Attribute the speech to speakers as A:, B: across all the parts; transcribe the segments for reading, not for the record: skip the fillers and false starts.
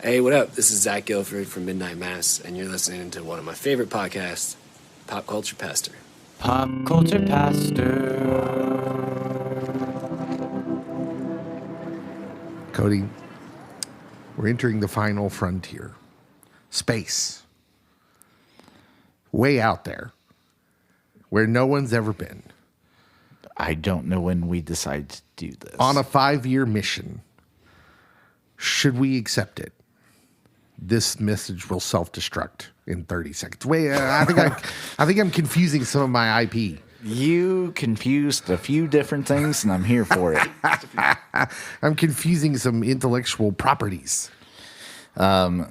A: Hey, what up? This is Zach Guilford from Midnight Mass, and you're listening to one of my favorite podcasts, Pop Culture Pastor.
B: Pop Culture Pastor.
C: Cody, we're entering the final frontier. Space. Way out there. Where no one's ever been.
B: I don't know when we decide to do this.
C: On a 5-year mission. Should we accept it? This message will self-destruct in 30 seconds. Wait, I think I'm confusing some of my IP.
B: You confused a few different things, and I'm here for it.
C: I'm confusing some intellectual properties.
B: I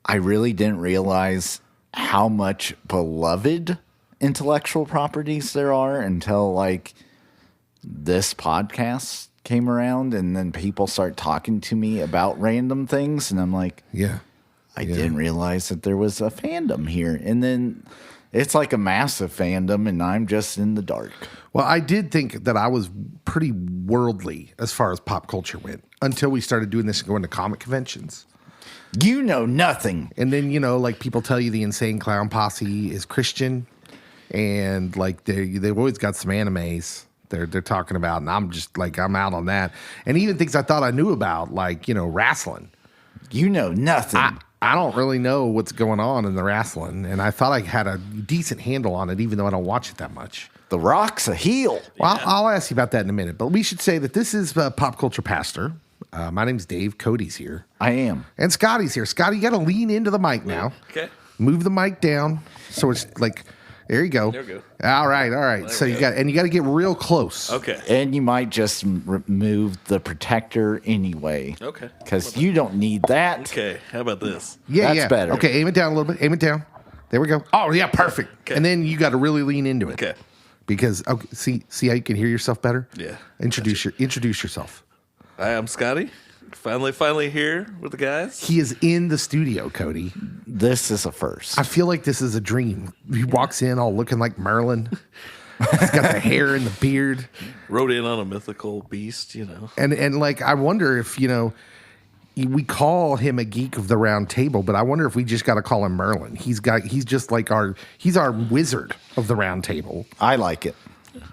B: really didn't realize how much beloved intellectual properties there are until like this podcast came around, and then people start talking to me about random things, and I'm like, I didn't realize that there was a fandom here. And then it's like a massive fandom, and I'm just in the dark.
C: Well, I did think that I was pretty worldly as far as pop culture went until we started doing this and going to comic conventions.
B: You know nothing.
C: And then, like people tell you the Insane Clown Posse is Christian, and like they've always got some animes they're talking about, and I'm just like, I'm out on that. And even things I thought I knew about, like, wrestling.
B: You know nothing.
C: I don't really know what's going on in the wrestling, and I thought I had a decent handle on it, even though I don't watch it that much.
B: The Rock's a heel.
C: Well, I'll ask you about that in a minute, but we should say that this is Pop Culture Pastor. My name's Dave. Cody's here.
B: I am.
C: And Scotty's here. Scotty, you got to lean into the mic now.
A: Okay.
C: Move the mic down so it's like, there you go.
A: There we go.
C: All right. So you got to get real close.
A: Okay.
B: And you might just remove the protector anyway.
A: Okay.
B: Because you don't need that.
A: Okay. How about this?
C: Yeah,
B: better.
C: Okay, aim it down a little bit. Aim it down. There we go. Oh, yeah, perfect.
A: Okay.
C: And then you got to really lean into it.
A: Okay.
C: Because see how you can hear yourself better?
A: Yeah.
C: Introduce yourself.
A: Hi, I'm Scotty. Finally here with the guys.
C: He is in the studio, Cody.
B: This is a first.
C: I feel like this is a dream. He walks in all looking like Merlin. He's got the hair and the beard.
A: Rode in on a mythical beast,
C: And like, I wonder if, we call him a geek of the round table, but I wonder if we just got to call him Merlin. He's just like he's our wizard of the round table.
B: I like it.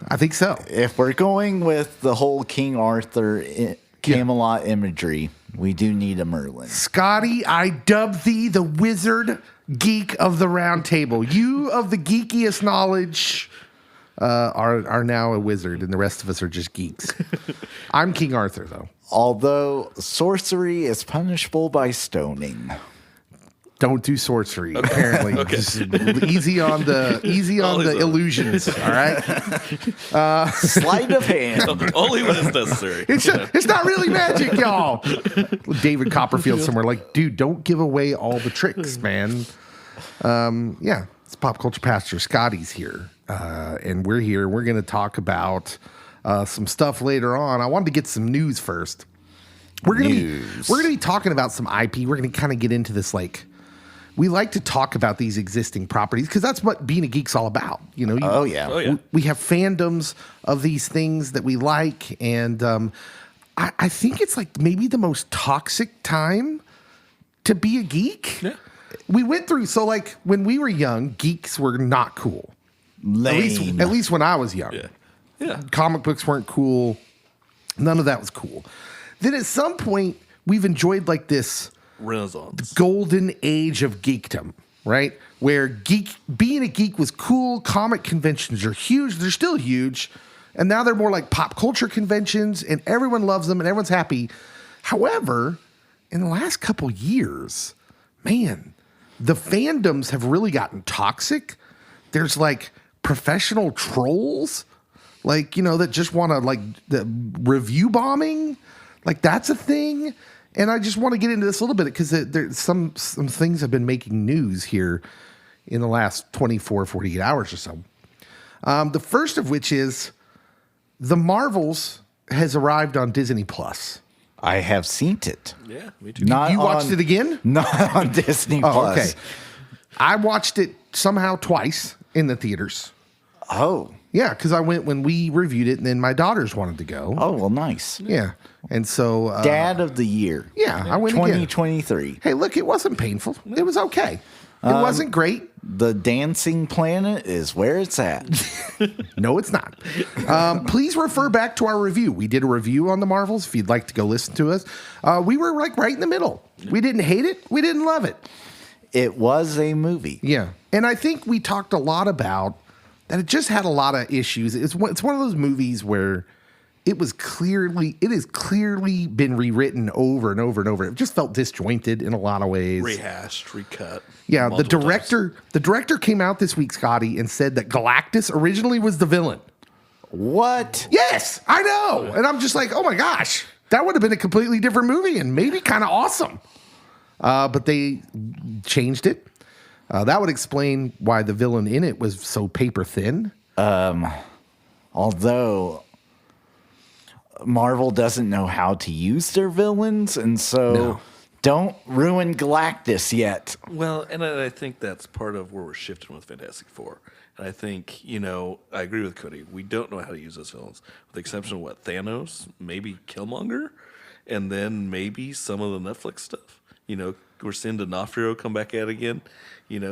C: I think so.
B: If we're going with the whole King Arthur Camelot imagery, we do need a Merlin.
C: Scotty, I dub thee the wizard geek of the round table. You of the geekiest knowledge are now a wizard, and the rest of us are just geeks. I'm King Arthur, though.
B: Although sorcery is punishable by stoning.
C: Don't do sorcery. Apparently,
A: Okay.
C: Just easy on the illusions. All right.
B: Sleight of hand.
A: Only when it's necessary.
C: It's not really magic, y'all. David Copperfield somewhere like, dude, don't give away all the tricks, man. It's Pop Culture Pastor. Scotty's here, and we're here. We're going to talk about some stuff later on. I wanted to get some news first. We're going to be talking about some IP. We're going to kind of get into this like. We like to talk about these existing properties because that's what being a geek's all about. We have fandoms of these things that we like, and I think it's like maybe the most toxic time to be a geek.
A: Yeah.
C: We went through, so like when we were young, geeks were not cool.
B: Lame.
C: At least when I was young.
A: Yeah.
C: Comic books weren't cool. None of that was cool. Then at some point, we've enjoyed like this
A: Renaissance.
C: golden age of geekdom, right? Where being a geek was cool. Comic conventions are huge. They're still huge. And now they're more like pop culture conventions, and everyone loves them and everyone's happy. However, in the last couple years, man, the fandoms have really gotten toxic. There's like professional trolls, like, that just want to like the review bombing. Like that's a thing. And I just want to get into this a little bit because there's some things have been making news here in the last 24, 48 hours or so. The first of which is The Marvels has arrived on Disney Plus.
B: I have seen it.
A: Yeah, me too.
C: You watched it again?
B: Not on Disney Plus.
C: Okay. I watched it somehow twice in the theaters.
B: Oh.
C: Yeah, because I went when we reviewed it, and then my daughters wanted to go.
B: Oh, well, nice.
C: Yeah. And so...
B: Dad of the year.
C: Yeah, I went
B: 2023.
C: Again. Hey, look, it wasn't painful. It was okay. It wasn't great.
B: The dancing planet is where it's at.
C: No, it's not. Please refer back to our review. We did a review on the Marvels. If you'd like to go listen to us, we were like right in the middle. We didn't hate it. We didn't love it.
B: It was a movie.
C: Yeah. And I think we talked a lot about that it just had a lot of issues. It's one of those movies where it has clearly been rewritten over and over and over. It just felt disjointed in a lot of ways.
D: Rehashed, recut.
C: Yeah, the director came out this week, Scotty, and said that Galactus originally was the villain.
B: What?
C: Yes, I know. And I'm just like, oh my gosh, that would have been a completely different movie and maybe kind of awesome. But they changed it. That would explain why the villain in it was so paper thin.
B: Although Marvel doesn't know how to use their villains, and so don't ruin Galactus yet.
D: Well, and I think that's part of where we're shifting with Fantastic Four. And I think, I agree with Cody. We don't know how to use those villains, with the exception of what? Thanos, maybe Killmonger, and then maybe some of the Netflix stuff. We're seeing D'Onofrio come back at again.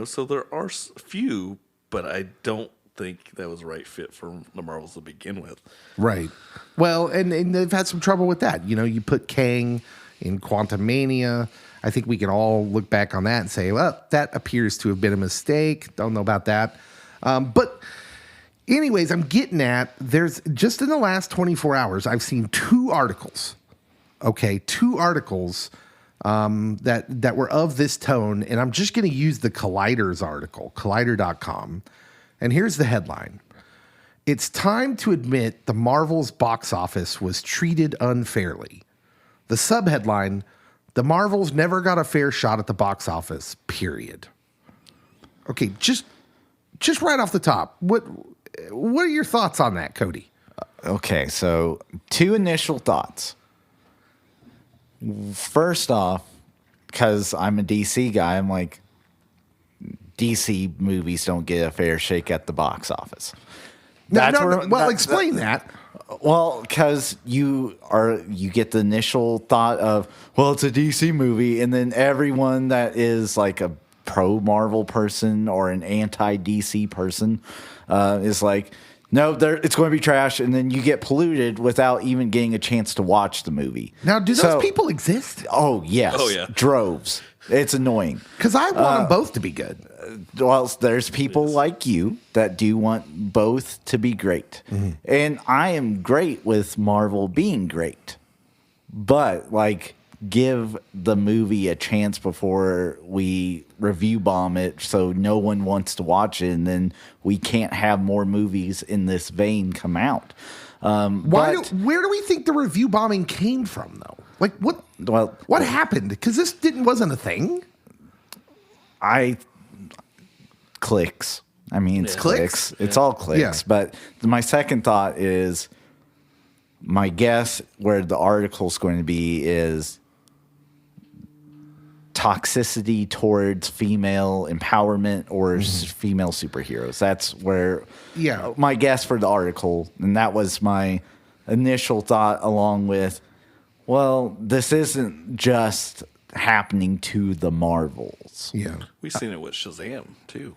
D: So there are few, but I don't think that was the right fit for the Marvels to begin with.
C: Right. Well, and they've had some trouble with that. You put Kang in Quantumania. I think we can all look back on that and say, well, that appears to have been a mistake. Don't know about that. But anyways, I'm getting at, there's just in the last 24 hours, I've seen 2 articles. Okay, 2 articles that were of this tone. And I'm just going to use the Collider's article, collider.com. And here's the headline. It's time to admit the Marvel's box office was treated unfairly. The subheadline, the Marvels never got a fair shot at the box office, period. Okay, just right off the top, what are your thoughts on that, Cody?
B: Okay, so 2 initial thoughts. First off, because I'm a DC guy, I'm like, DC movies don't get a fair shake at the box office.
C: Explain that.
B: Well, because you get the initial thought of, well, it's a DC movie, and then everyone that is like a pro Marvel person or an anti DC person is like, no, it's going to be trash, and then you get polluted without even getting a chance to watch the movie.
C: Now, do those people exist?
B: Oh yes, droves. It's annoying
C: because I want them both to be good.
B: Well, there's people like you that do want both to be great. Mm-hmm. And I am great with Marvel being great. But, give the movie a chance before we review bomb it so no one wants to watch it, and then we can't have more movies in this vein come out.
C: Where do we think the review bombing came from, though? What happened? Because this wasn't a thing. Clicks. I mean, it's clicks. It's all clicks. Yeah.
B: But my second thought is, my guess where the article's going to be is toxicity towards female empowerment or female superheroes. That's where my guess for the article, and that was my initial thought, along with, well, this isn't just happening to the Marvels.
C: Yeah.
D: We've seen it with Shazam, too.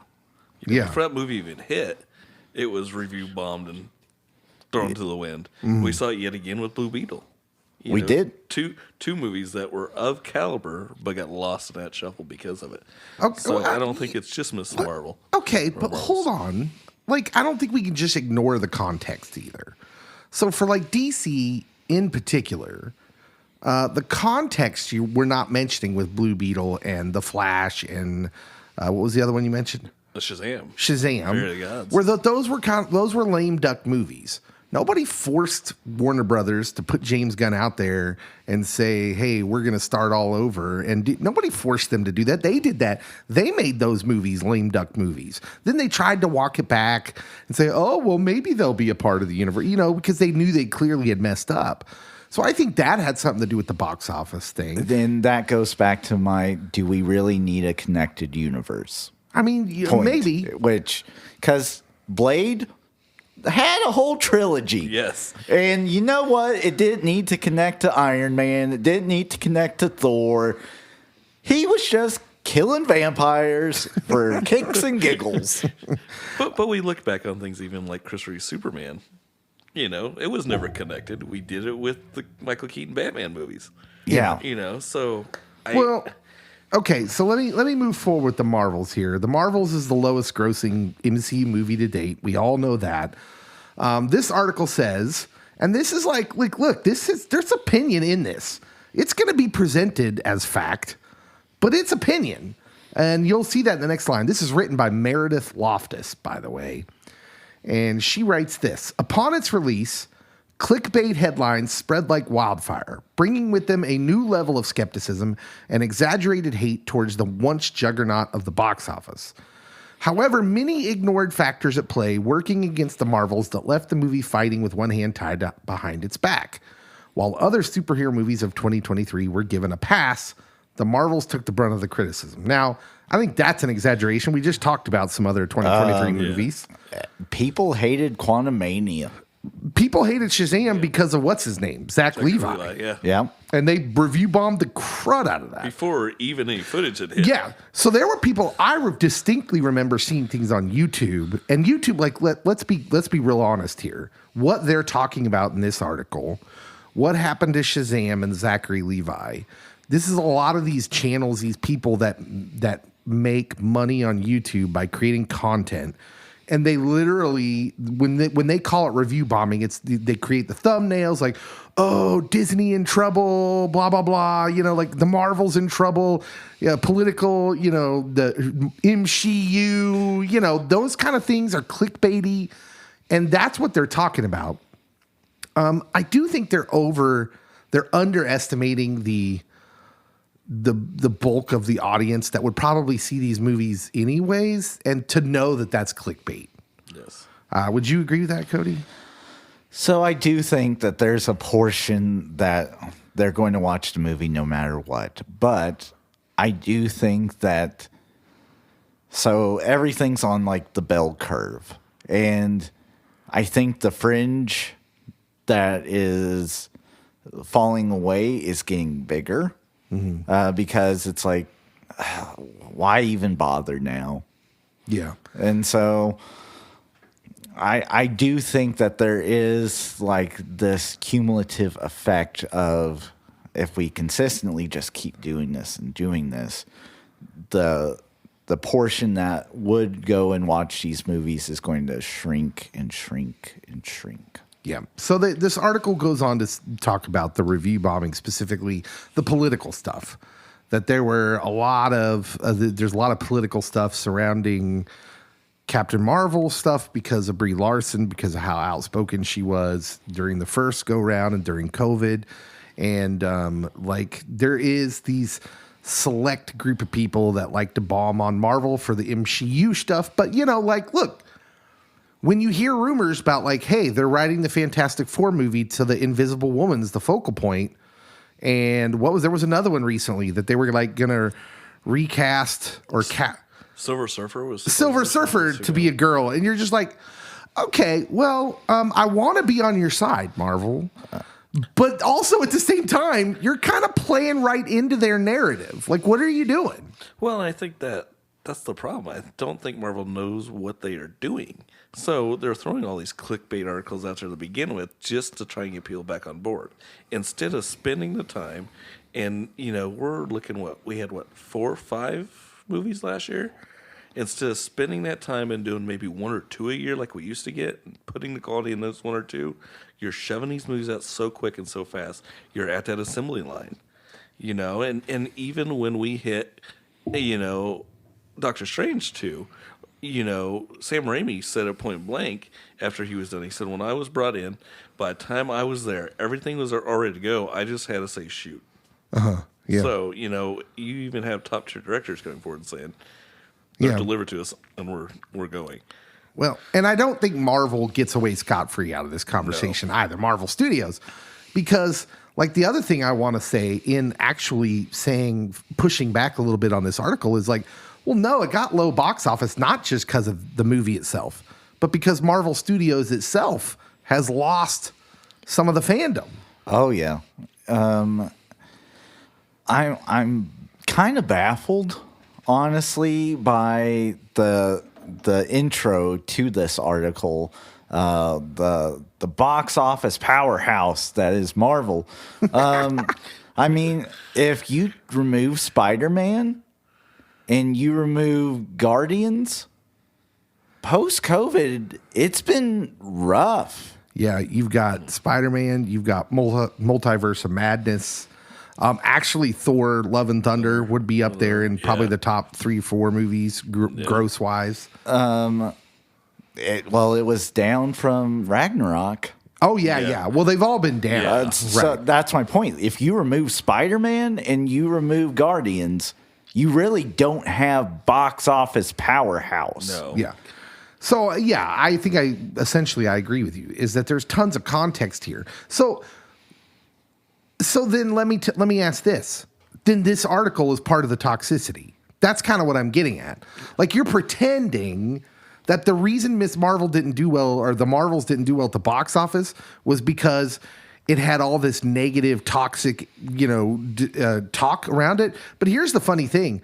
C: Before
D: that movie even hit, it was review bombed and thrown to the wind. Mm-hmm. We saw it yet again with Blue Beetle.
B: We did.
D: Two movies that were of caliber, but got lost in that shuffle because of it.
C: Okay,
D: so I don't think it's just Miss Marvel.
C: Okay, but hold on. I don't think we can just ignore the context either. So for DC in particular, the context you were not mentioning with Blue Beetle and The Flash and what was the other one you mentioned?
D: Shazam.
C: Fear
D: of the Gods.
C: Where those were lame duck movies. Nobody forced Warner Brothers to put James Gunn out there and say, hey, we're going to start all over. And nobody forced them to do that. They did that. They made those movies lame duck movies. Then they tried to walk it back and say, oh, well, maybe they'll be a part of the universe, because they knew they clearly had messed up. So I think that had something to do with the box office thing.
B: Then that goes back to do we really need a connected universe?
C: I mean, maybe.
B: Because Blade had a whole trilogy.
D: Yes.
B: And you know what? It didn't need to connect to Iron Man. It didn't need to connect to Thor. He was just killing vampires for kicks and giggles.
D: But we look back on things even like Chris Reeve's Superman. It was never connected. We did it with the Michael Keaton Batman movies.
B: Yeah.
D: So
C: Okay, so let me move forward with the Marvels here. The Marvels is the lowest grossing MCU movie to date. We all know that. This article says, and this is like look, there's opinion in this. It's going to be presented as fact, but it's opinion. And you'll see that in the next line. This is written by Meredith Loftus, by the way. And she writes this: upon its release, clickbait headlines spread like wildfire, bringing with them a new level of skepticism and exaggerated hate towards the once juggernaut of the box office. However, many ignored factors at play working against the Marvels that left the movie fighting with one hand tied behind its back. While other superhero movies of 2023 were given a pass, the Marvels took the brunt of the criticism. Now, I think that's an exaggeration. We just talked about some other 2023 movies.
B: People hated Quantumania.
C: People hated Shazam because of what's his name? Zach Levi.
B: Yeah.
C: And they review bombed the crud out of that.
D: Before even any footage had hit.
C: Yeah. So there were people, distinctly remember seeing things on YouTube. And YouTube, like, let's be real honest here. What they're talking about in this article, what happened to Shazam and Zachary Levi. This is a lot of these channels, these people that make money on YouTube by creating content. And they literally, when they call it review bombing, they create the thumbnails like, oh, Disney in trouble, blah, blah, blah. Like the Marvel's in trouble, political, the MCU, those kind of things are clickbaity. And that's what they're talking about. I do think they're underestimating the bulk of the audience that would probably see these movies anyways, and to know that that's clickbait.
D: Yes.
C: Would you agree with that, Cody?
B: So I do think that there's a portion that they're going to watch the movie no matter what. But I do think that, so everything's on like the bell curve. And I think the fringe that is falling away is getting bigger. Because it's like, why even bother now?
C: Yeah.
B: And so I do think that there is like this cumulative effect of, if we consistently just keep doing this and doing this, the portion that would go and watch these movies is going to shrink and shrink and shrink.
C: Yeah. So this article goes on to talk about the review bombing, specifically the political stuff. That there were a lot of there's a lot of political stuff surrounding Captain Marvel stuff because of Brie Larson, because of how outspoken she was during the first go round and during COVID, and there is these select group of people that like to bomb on Marvel for the MCU stuff, but look. When you hear rumors about like, hey, they're writing the Fantastic Four movie to the Invisible Woman's the focal point, and there was another one recently that they were like gonna recast or
D: Silver Surfer
C: to be a girl, and you're just like, okay, well, I want to be on your side, Marvel, but also at the same time, you're kind of playing right into their narrative. Like, what are you doing?
D: Well, I think that's the problem. I don't think Marvel knows what they are doing. So they're throwing all these clickbait articles out there to begin with just to try and get people back on board. Instead of spending the time, and, we're looking we had 4 or 5 movies last year? Instead of spending that time and doing maybe 1 or 2 a year like we used to get, and putting the quality in those 1 or 2, you're shoving these movies out so quick and so fast, you're at that assembly line. And even when we hit, Doctor Strange 2, Sam Raimi said at point blank after he was done, he said, when I was brought in, by the time I was there, everything was already to go. I just had to say shoot.
C: Yeah.
D: So, you even have top tier directors coming forward and saying, they're delivered to us and we're going.
C: Well, and I don't think Marvel gets away scot-free out of this conversation either, Marvel Studios, because like the other thing I want to say in actually pushing back a little bit on this article is like, well, no, it got low box office, not just because of the movie itself, but because Marvel Studios itself has lost some of the fandom.
B: Oh yeah. I'm kind of baffled, honestly, by the intro to this article. The box office powerhouse that is Marvel. I mean, if you remove Spider-Man and you remove Guardians, post-COVID, it's been rough.
C: Yeah, you've got Spider-Man, you've got Multiverse of Madness. Actually, Thor: Love and Thunder would be up there in probably the top 3-4 movies, gross-wise.
B: It was down from Ragnarok.
C: Oh, yeah. Well, they've all been down.
B: So that's my point. If you remove Spider-Man and you remove Guardians, you really don't have box office powerhouse.
D: No.
C: Yeah. So, yeah, I think I agree with you, is that there's tons of context here. So then let me ask this. Then this article is part of the toxicity. That's kind of what I'm getting at. Like, you're pretending that the reason Miss Marvel didn't do well, or the Marvels didn't do well at the box office, was because it had all this negative, toxic, talk around it. But here's the funny thing.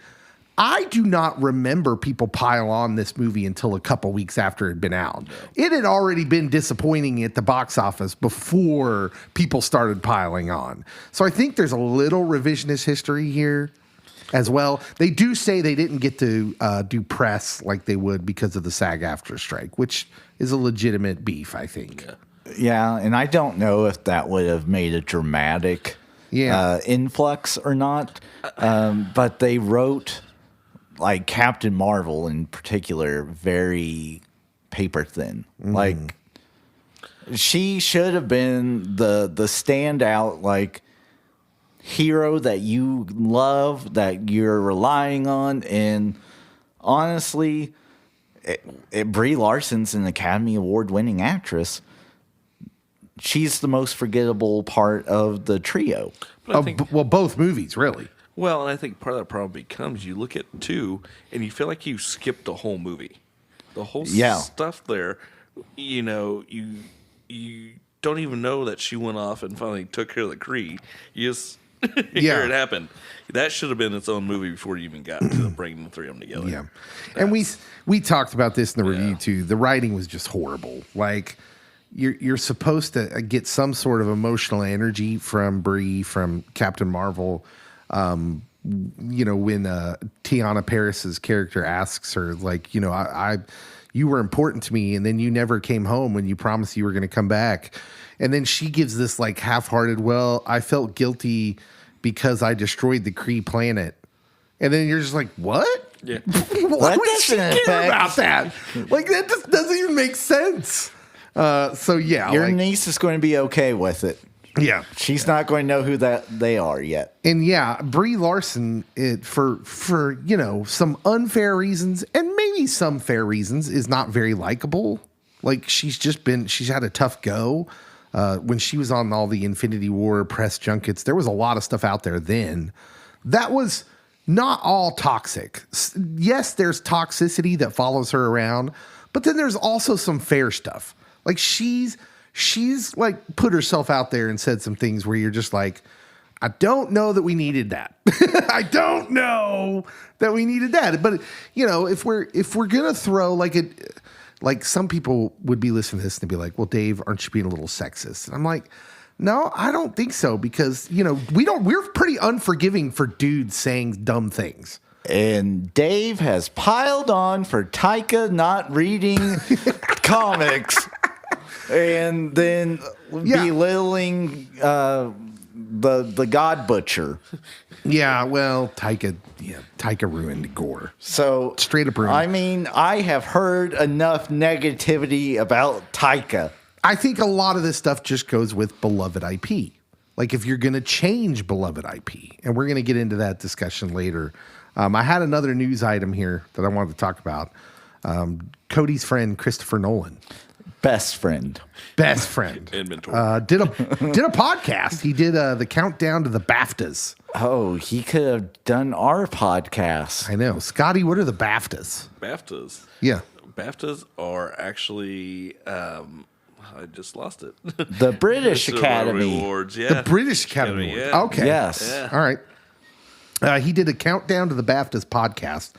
C: I do not remember people pile on this movie until a couple weeks after it had been out. No. It had already been disappointing at the box office before people started piling on. So I think there's a little revisionist history here as well. They do say they didn't get to do press like they would because of the SAG-AFTRA strike, which is a legitimate beef, I think.
B: Yeah, and I don't know if that would have made a dramatic influx or not. But they wrote, like, Captain Marvel in particular, very paper thin. Like, she should have been the standout, like, hero that you love, that you're relying on. And honestly, Brie Larson's an Academy Award winning actress. She's the most forgettable part of the trio.
C: Both movies, really.
D: Well, and I think part of that problem becomes you look at 2 and you feel like you skipped a whole movie. The whole stuff there, you don't even know that she went off and finally took care of the Kree. You just hear it happen. That should have been its own movie before you even got to bringing the three of them together.
C: Yeah. And we talked about this in the review too. The writing was just horrible. Like, you're supposed to get some sort of emotional energy from Brie, from Captain Marvel. When Tiana Paris's character asks her, like, you were important to me, and then you never came home when you promised you were going to come back. And then she gives this, like, half-hearted, well, I felt guilty because I destroyed the Kree planet. And then you're just like, what?
D: Yeah.
C: Why would she care about that? Like, that just doesn't even make sense. Your
B: niece is going to be okay with it.
C: Yeah.
B: She's not going to know who they are yet.
C: And Brie Larson, for some unfair reasons and maybe some fair reasons, is not very likable. Like, she's had a tough go. When she was on all the Infinity War press junkets, there was a lot of stuff out there then. That was not all toxic. Yes, there's toxicity that follows her around, but then there's also some fair stuff. Like, she's like put herself out there and said some things where you're just like, I don't know that we needed that. I don't know that we needed that. But if we're gonna throw like some people would be listening to this and be like, well, Dave, aren't you being a little sexist? And I'm like, no, I don't think so, because we're pretty unforgiving for dudes saying dumb things.
B: And Dave has piled on for Taika not reading comics. And then belittling the God Butcher.
C: Yeah, well, Taika ruined Gore.
B: So
C: straight up ruined.
B: I mean, I have heard enough negativity about Taika.
C: I think a lot of this stuff just goes with beloved IP. Like, if you're going to change beloved IP, and we're going to get into that discussion later. I had another news item here that I wanted to talk about. Cody's friend, Christopher Nolan.
B: Best friend.
D: Inventory.
C: Did a podcast. He did the countdown to the BAFTAs.
B: Oh, he could have done our podcast.
C: I know. Scotty, what are the BAFTAs?
D: BAFTAs.
C: Yeah.
D: BAFTAs are actually, I just lost it.
B: The British Academy.
D: Awards, yeah.
C: The British Academy Awards.
D: yeah.
C: Okay.
B: Yes.
D: Yeah.
C: All right. He did a countdown to the BAFTAs podcast,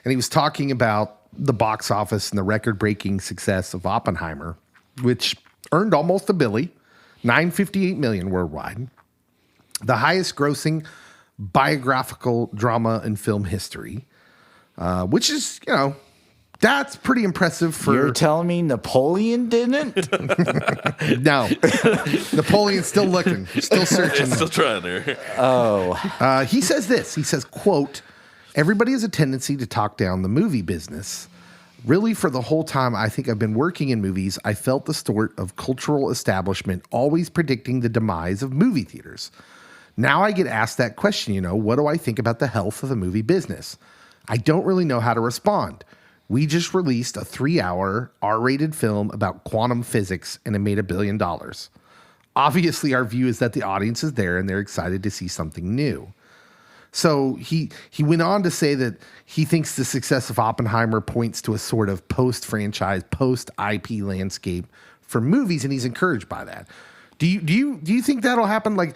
C: and he was talking about the box office and the record-breaking success of Oppenheimer, which earned almost a billy, $958 million worldwide, the highest-grossing biographical drama in film history, which is, that's pretty impressive for...
B: You're telling me Napoleon didn't?
C: No. Napoleon's still looking. Still searching.
D: Still trying there.
B: Oh.
C: He says this. He says, quote, "Everybody has a tendency to talk down the movie business. Really, for the whole time I think I've been working in movies, I felt the sort of cultural establishment always predicting the demise of movie theaters. Now I get asked that question, what do I think about the health of the movie business? I don't really know how to respond. We just released a 3-hour R-rated film about quantum physics, and it made $1 billion. Obviously, our view is that the audience is there and they're excited to see something new." So he went on to say that he thinks the success of Oppenheimer points to a sort of post-franchise, post-IP landscape for movies, and he's encouraged by that. Do you think that'll happen? Like,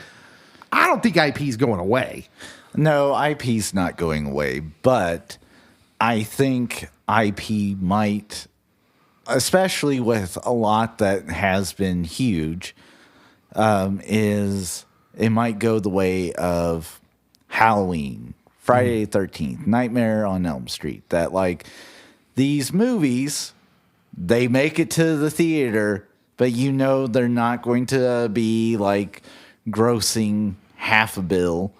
C: I don't think IP is going away.
B: No, IP's not going away, but I think IP might, especially with a lot that has been huge, is it might go the way of Halloween, Friday the 13th, Nightmare on Elm Street. That, like, these movies, they make it to the theater, but they're not going to be, like, grossing $500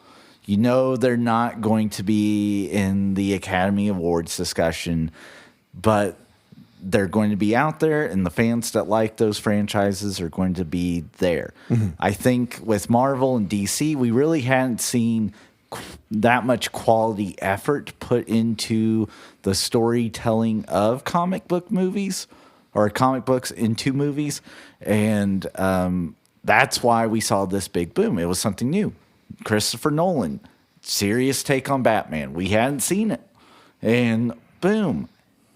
B: million. They're not going to be in the Academy Awards discussion, but they're going to be out there, and the fans that like those franchises are going to be there. Mm-hmm. I think with Marvel and DC, we really hadn't seen that much quality effort put into the storytelling of comic book movies or comic books into movies. And that's why we saw this big boom. It was something new. Christopher Nolan, serious take on Batman. We hadn't seen it. And boom,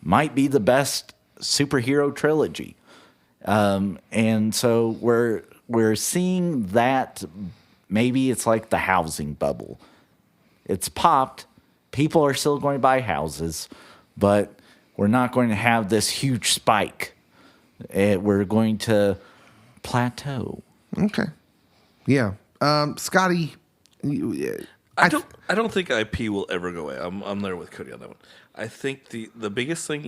B: might be the best superhero trilogy. And so we're seeing that. Maybe it's like the housing bubble. It's popped. People are still going to buy houses, but we're not going to have this huge spike. We're going to plateau.
C: Okay. Yeah. Scotty,
D: I don't think IP will ever go away. I'm there with Cody on that one. I think the biggest thing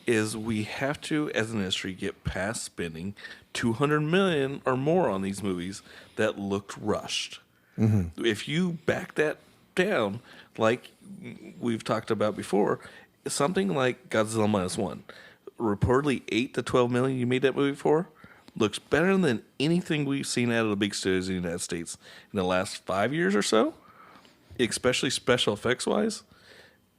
D: is we have to, as an industry, get past spending $200 million or more on these movies that looked rushed. Mm-hmm. If you back that down, like we've talked about before, something like Godzilla -1, reportedly $8 to $12 million you made that movie for, looks better than anything we've seen out of the big studios in the United States in the last 5 years or so, especially special effects wise.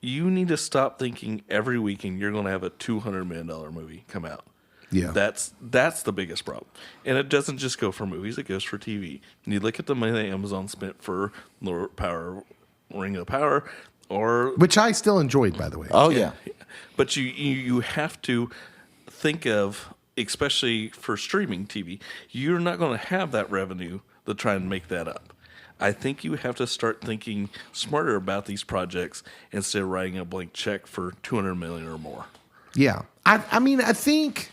D: You need to stop thinking every weekend you're going to have a $200 million movie come out.
C: Yeah,
D: that's the biggest problem, and it doesn't just go for movies; it goes for TV. And you look at the money that Amazon spent for Ring of Power,
C: which I still enjoyed, by the way.
B: Oh yeah.
D: But you have to think of, especially for streaming TV, you're not going to have that revenue to try and make that up. I think you have to start thinking smarter about these projects instead of writing a blank check for $200 million or more.
C: Yeah, I think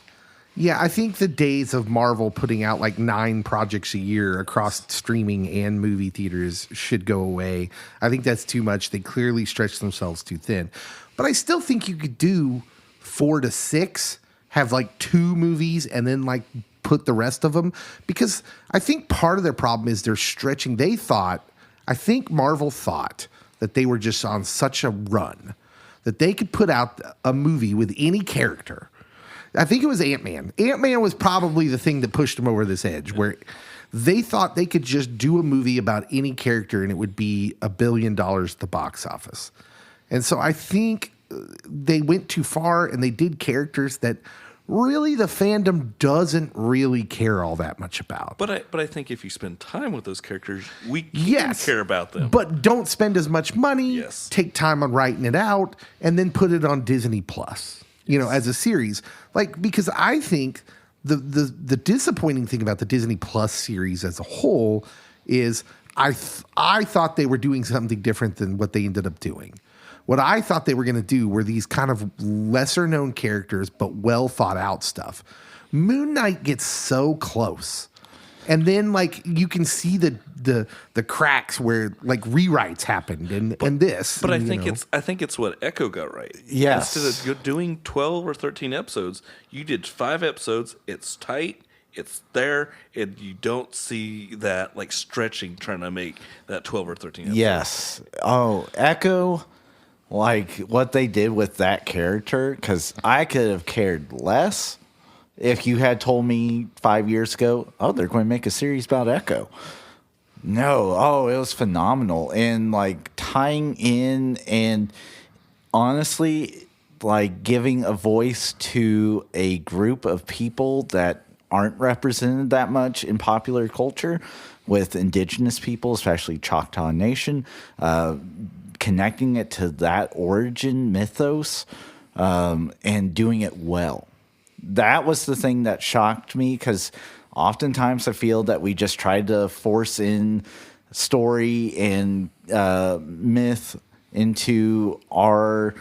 C: the days of Marvel putting out like 9 projects a year across streaming and movie theaters should go away. I think that's too much. They clearly stretch themselves too thin. But I still think you could do 4 to 6, have like 2 movies, and then like put the rest of them. Because I think part of their problem is they're stretching. I think Marvel thought that they were just on such a run that they could put out a movie with any character. I think it was Ant-Man. Ant-Man was probably the thing that pushed them over this edge, where they thought they could just do a movie about any character and it would be $1 billion at the box office. And so I think they went too far and they did characters that really the fandom doesn't really care all that much about.
D: But I think if you spend time with those characters, we can care about them.
C: But don't spend as much money.
D: Yes.
C: Take time on writing it out, and then put it on Disney Plus. as a series. Like, because I think the disappointing thing about the Disney Plus series as a whole is I thought they were doing something different than what they ended up doing. What I thought they were going to do were these kind of lesser known characters, but well thought out stuff. Moon Knight gets so close. And then, like, you can see the cracks where, like, rewrites happened and this.
D: But
C: and,
D: I think it's what Echo got right.
B: Yes.
D: Instead of doing 12 or 13 episodes, you did 5 episodes. It's tight. It's there. And you don't see that, like, stretching trying to make that 12 or 13 episodes.
B: Yes. Oh, Echo, like, what they did with that character, because I could have cared less if you had told me 5 years ago, oh, they're going to make a series about Echo. No, it was phenomenal. And like tying in and honestly, like giving a voice to a group of people that aren't represented that much in popular culture with indigenous people, especially Choctaw Nation, connecting it to that origin mythos and doing it well. That was the thing that shocked me, because oftentimes I feel that we just try to force in story and myth into our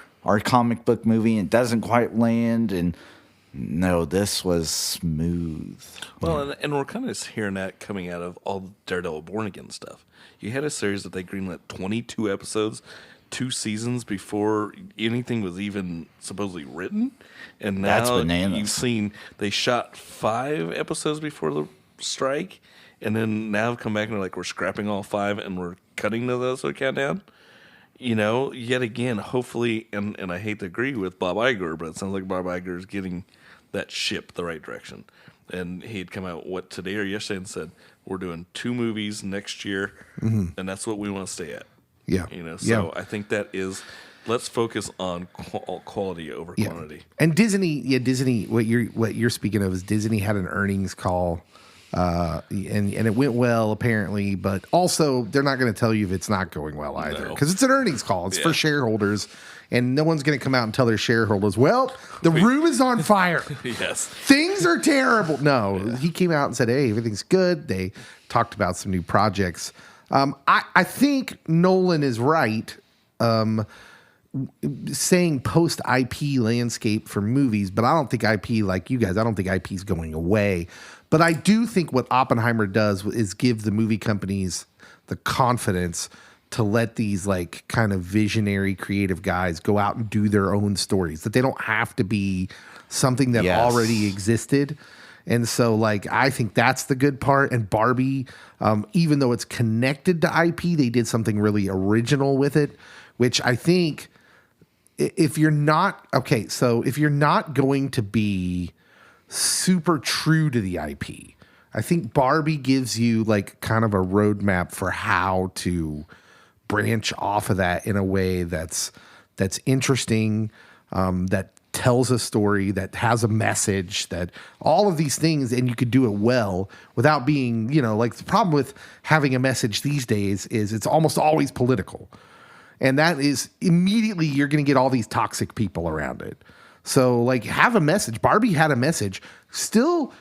B: comic book movie, and it doesn't quite land. And no, this was smooth.
D: Well, and we're kind of hearing that coming out of all the Daredevil Born Again stuff. You had a series that they greenlit 22 episodes, 2 seasons before anything was even supposedly written. And now
B: That's bananas.
D: You've seen they shot 5 episodes before the strike, and then now come back and they're like, we're scrapping all 5 and we're cutting those so countdown. Yet again, hopefully, and I hate to agree with Bob Iger, but it sounds like Bob Iger is getting that ship the right direction. And he'd come out, today or yesterday, and said, we're doing 2 movies next year, and that's what we want to stay at.
C: Yeah.
D: So I think that is, let's focus on quality over quantity.
C: And Disney, what you're speaking of is Disney had an earnings call, and it went well apparently, but also they're not going to tell you if it's not going well either, because it's an earnings call. It's for shareholders, and no one's going to come out and tell their shareholders, well, the room is on fire.
D: Yes.
C: Things are terrible. No, he came out and said, hey, everything's good. They talked about some new projects. I think Nolan is right saying post-IP landscape for movies, but I don't think IP, like you guys, I don't think IP is going away. But I do think what Oppenheimer does is give the movie companies the confidence to let these like kind of visionary creative guys go out and do their own stories, that they don't have to be something that already existed. And so, like, I think that's the good part. And Barbie, even though it's connected to IP, they did something really original with it, which I think if you're not going to be super true to the IP, I think Barbie gives you like kind of a roadmap for how to branch off of that in a way that's interesting, that tells a story, that has a message, that all of these things, and you could do it well without being, like the problem with having a message these days is it's almost always political. And that is immediately you're going to get all these toxic people around it. So like have a message. Barbie had a message, still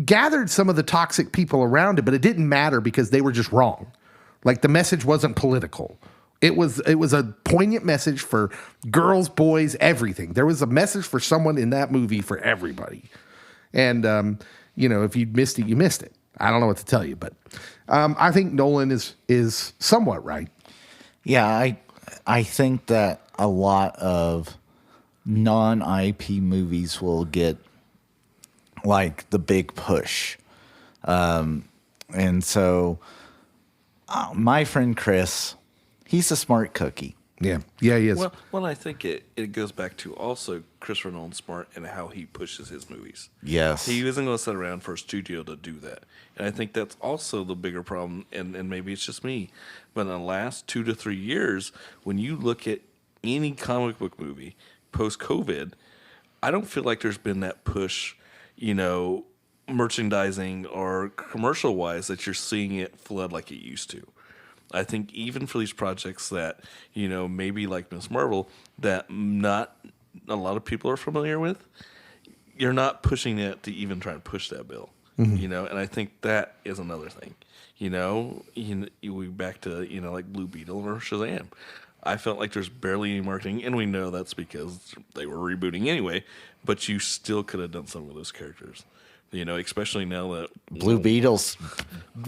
C: gathered some of the toxic people around it, but it didn't matter because they were just wrong. Like the message wasn't political. It was a poignant message for girls, boys, everything. There was a message for someone in that movie for everybody. And, if you missed it, you missed it. I don't know what to tell you, but I think Nolan is somewhat right.
B: Yeah, I think that a lot of non-IP movies will get like the big push. And so my friend Chris, he's a smart cookie.
C: Yeah, he is.
D: Well, I think it goes back to also Christopher Nolan smart and how he pushes his movies.
B: Yes.
D: He isn't going to sit around for a studio to do that. And I think that's also the bigger problem, and maybe it's just me, but in the last 2 to 3 years, when you look at any comic book movie post-COVID, I don't feel like there's been that push, merchandising or commercial-wise, that you're seeing it flood like it used to. I think even for these projects that, maybe like Ms. Marvel, that not a lot of people are familiar with, you're not pushing it to even try and push that bill. You know, and I think that is another thing. You know, we back to, you know, like Blue Beetle or Shazam. I felt like there's barely any marketing, and we know that's because they were rebooting anyway, but you still could have done some of those characters. You know, especially now that
B: Blue Beetle's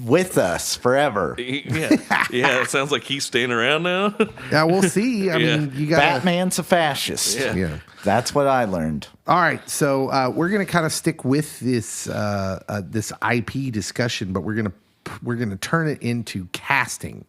B: with us forever.
D: Yeah, it sounds like he's staying around now.
C: Yeah, we'll see. I mean, you got
B: Batman's a fascist.
C: Yeah.
B: That's what I learned.
C: All right, so we're gonna kind of stick with this this IP discussion, but we're gonna turn it into casting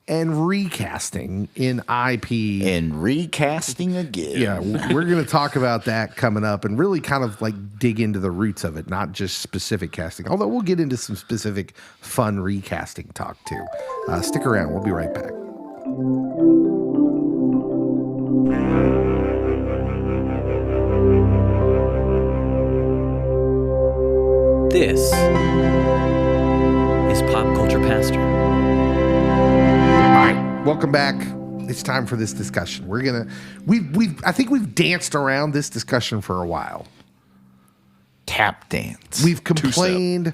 C: and recasting in IP.
B: And recasting again.
C: Yeah, we're going to talk about that coming up and really kind of like dig into the roots of it, not just specific casting. Although we'll get into some specific fun recasting talk too. Stick around. We'll be right back.
E: This is Pop Culture Pastor.
C: All right, welcome back. It's time for this discussion. I think we've danced around this discussion for a while.
B: Tap dance.
C: We've complained.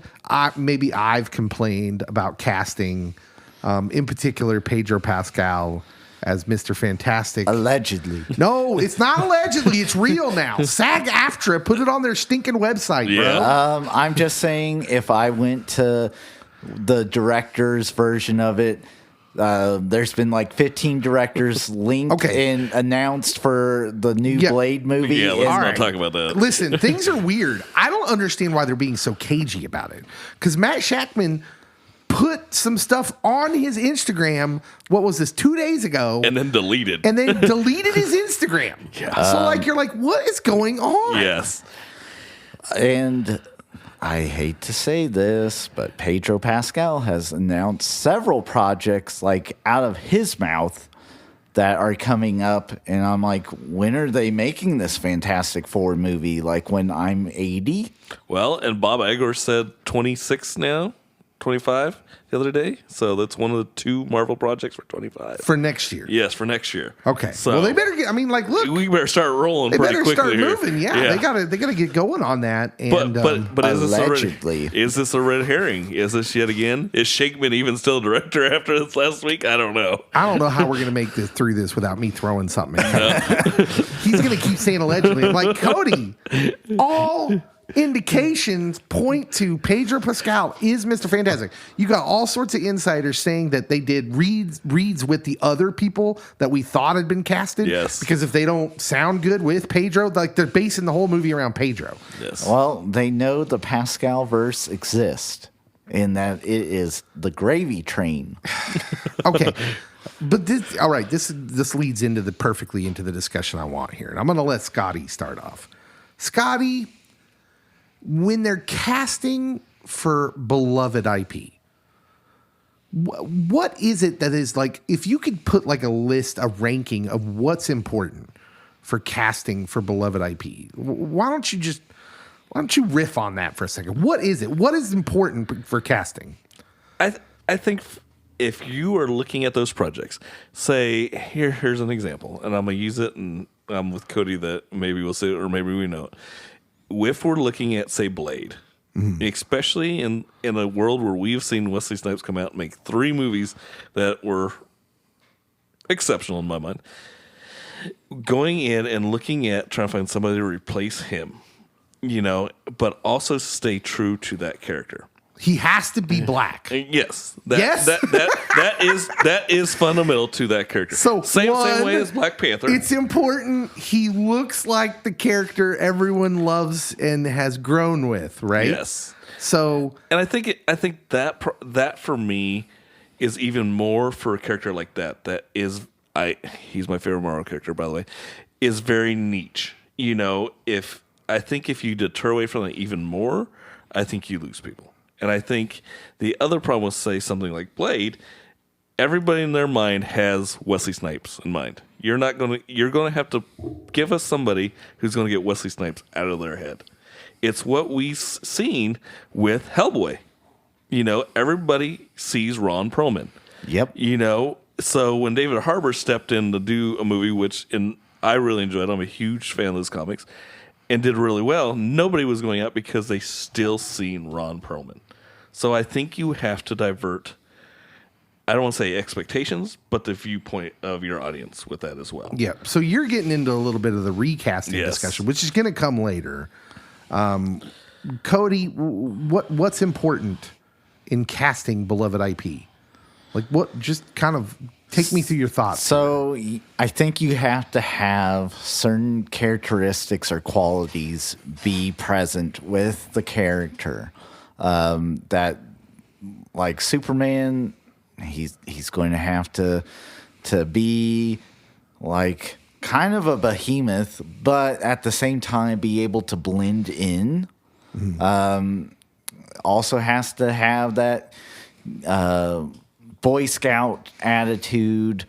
C: Maybe I've complained about casting, in particular Pedro Pascal as Mr. Fantastic.
B: Allegedly.
C: No, it's not allegedly. It's real now. SAG-AFTRA put it on their stinking website, bro.
B: I'm just saying, if I went to the director's version of it, there's been like 15 directors linked and announced for the new Blade movie.
D: Yeah, let's not talk about that.
C: Listen, things are weird. I don't understand why they're being so cagey about it. Because Matt Shackman put some stuff on his Instagram, what was this, 2 days ago?
D: And then deleted.
C: And then deleted his Instagram. So like, you're like, what is going on?
D: Yes.
B: And I hate to say this, but Pedro Pascal has announced several projects like out of his mouth that are coming up. And I'm like, when are they making this Fantastic Four movie? Like when I'm 80?
D: Well, and Bob Iger said 26 now, 25 the other day. So that's one of the 2 Marvel projects for 25.
C: For next year.
D: Yes, for next year.
C: Okay.
D: So
C: well, they better get, I mean, like, look.
D: We better start rolling
C: They
D: pretty
C: better
D: quickly
C: start
D: here.
C: moving. Yeah. They gotta get going on that. And,
D: But is
B: allegedly.
D: This a red herring? Is this yet again? Is Shakeman even still director after this last week? I don't know.
C: I don't know how we're gonna make this through this without me throwing something in. He's gonna keep saying allegedly. Like, Cody, all indications point to Pedro Pascal is Mr. Fantastic. You got all sorts of insiders saying that they did reads with the other people that we thought had been casted.
D: Yes.
C: Because if they don't sound good with Pedro, like they're basing the whole movie around Pedro.
D: Yes.
B: Well, they know the Pascal verse exists and that it is the gravy train.
C: Okay. But this leads into perfectly into the discussion I want here. And I'm going to let Scotty start off. Scotty, when they're casting for beloved IP, what is it that is like, if you could put like a ranking of what's important for casting for beloved IP, why don't you riff on that for a second? What is it? What is important for casting?
D: I think if you are looking at those projects, say, here's an example, and I'm going to use it, and I'm with Cody that maybe we'll say it or maybe we know it. If we're looking at, say, Blade, especially in a world where we've seen Wesley Snipes come out and make 3 movies that were exceptional in my mind, going in and looking at trying to find somebody to replace him, but also stay true to that character.
C: He has to be black.
D: Yes.
C: Yes?
D: That is fundamental to that character.
C: So
D: same way as Black Panther.
C: It's important. He looks like the character everyone loves and has grown with, right?
D: Yes.
C: So,
D: and I think that for me is even more for a character like that. He's my favorite Marvel character, by the way, is very niche. If you deter away from it even more, I think you lose people. And I think the other problem with, say, something like Blade, everybody in their mind has Wesley Snipes in mind. You're going to have to give us somebody who's going to get Wesley Snipes out of their head. It's what we've seen with Hellboy. Everybody sees Ron Perlman.
B: Yep.
D: So when David Harbour stepped in to do a movie, which in I really enjoyed it. I'm a huge fan of those comics, and did really well. Nobody was going out because they still seen Ron Perlman. So I think you have to divert, I don't want to say expectations, but the viewpoint of your audience with that as well.
C: Yeah. So you're getting into a little bit of the recasting discussion, which is going to come later. Cody, what's important in casting beloved IP? Like what? Just kind of take me through your thoughts.
B: So I think you have to have certain characteristics or qualities be present with the character. That, like Superman, he's going to have to be like kind of a behemoth, but at the same time be able to blend in. Also has to have that Boy Scout attitude.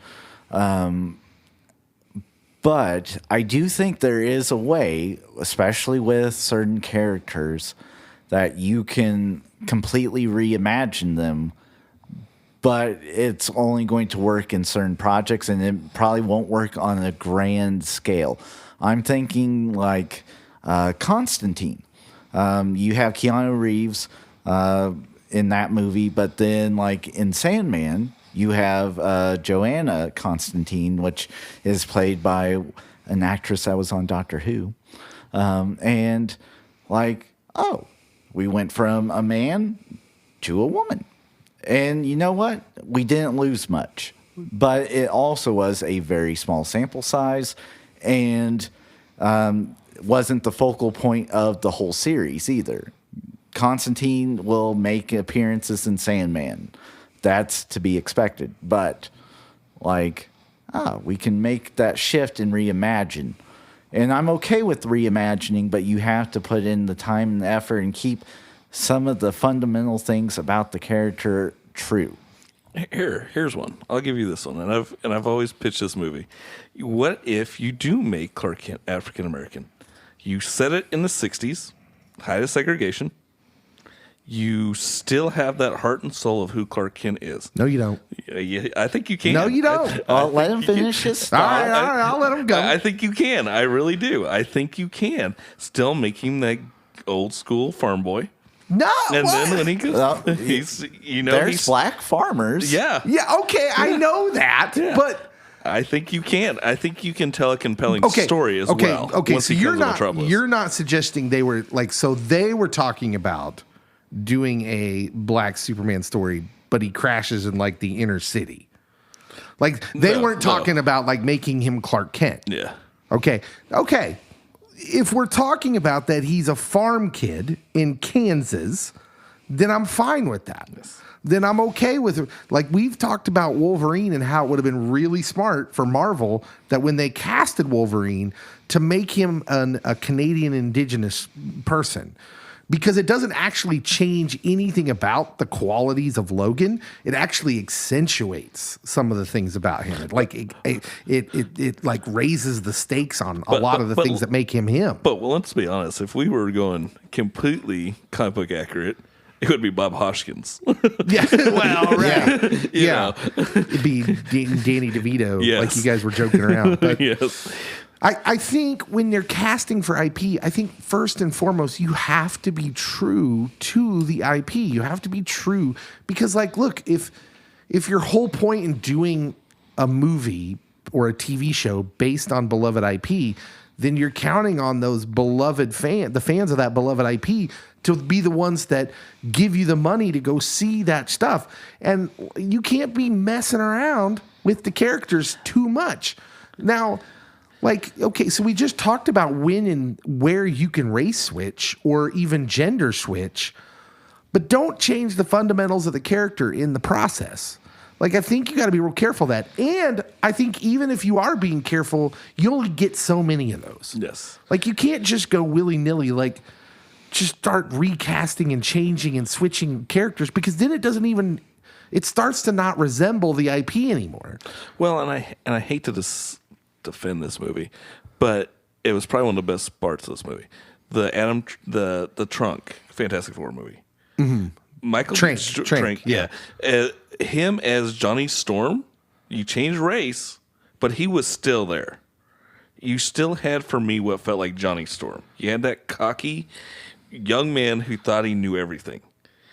B: But I do think there is a way, especially with certain characters, that you can completely reimagine them, but it's only going to work in certain projects, and it probably won't work on a grand scale. I'm thinking like Constantine. You have Keanu Reeves in that movie, but then like in Sandman, you have Joanna Constantine, which is played by an actress that was on Doctor Who. And like, oh, we went from a man to a woman. And you know what? We didn't lose much. But it also was a very small sample size and wasn't the focal point of the whole series either. Constantine will make appearances in Sandman. That's to be expected. But, like, we can make that shift and reimagine. And I'm okay with reimagining, but you have to put in the time and the effort and keep some of the fundamental things about the character true.
D: Here's one. I'll give you this one, and I've always pitched this movie. What if you do make Clark Kent African American? You set it in the '60s, height of segregation. You still have that heart and soul of who Clark Kent is.
C: No, you don't.
D: Yeah, I think you can.
C: No, you don't.
B: Let him finish his thought.
C: All right, I'll let him go.
D: I think you can. I really do. I think you can. Still make him that old school farm boy.
C: No,
D: And
C: what?
D: then when he goes,
B: Well, there's black farmers.
D: Yeah.
C: Yeah, okay, I know that, but
D: I think you can. I think you can tell a compelling story as well.
C: Okay,
D: once
C: so
D: he
C: you're
D: comes on the
C: not
D: Metropolis.
C: you're not suggesting they were like, so they were talking about doing a black Superman story, but he crashes in like the inner city. Like they weren't talking about like making him Clark Kent.
D: Yeah.
C: Okay. If we're talking about that he's a farm kid in Kansas, then I'm fine with that.
D: Yes.
C: Then I'm okay with it. Like we've talked about Wolverine and how it would have been really smart for Marvel that when they casted Wolverine to make him a Canadian indigenous person. Because it doesn't actually change anything about the qualities of Logan. It actually accentuates some of the things about him. It like raises the stakes on a lot of the things that make him him.
D: But well, let's be honest. If we were going completely comic book accurate, it would be Bob Hoskins.
C: Yeah, well, right.
D: Yeah.
C: It'd be Danny DeVito,
D: Yes.
C: like you guys were joking around. But
D: Yes.
C: I think when they're casting for IP, I think first and foremost, you have to be true to the IP. You have to be true because, like, look, if your whole point in doing a movie or a TV show based on beloved IP, then you're counting on those beloved the fans of that beloved IP to be the ones that give you the money to go see that stuff. And you can't be messing around with the characters too much. Now, like, okay, so we just talked about when and where you can race switch or even gender switch, but don't change the fundamentals of the character in the process. Like, I think you got to be real careful of that. And I think even if you are being careful, you only get so many of those.
D: Yes.
C: Like, you can't just go willy-nilly, like, just start recasting and changing and switching characters because then it starts to not resemble the IP anymore.
D: Well, and I hate to defend this movie, but it was probably one of the best parts of this movie. The Trunk Fantastic Four movie. Mm-hmm. Michael Trank, yeah. Him as Johnny Storm, you changed race, but he was still there. you still had for me what felt like Johnny Storm. You had that cocky young man who thought he knew everything.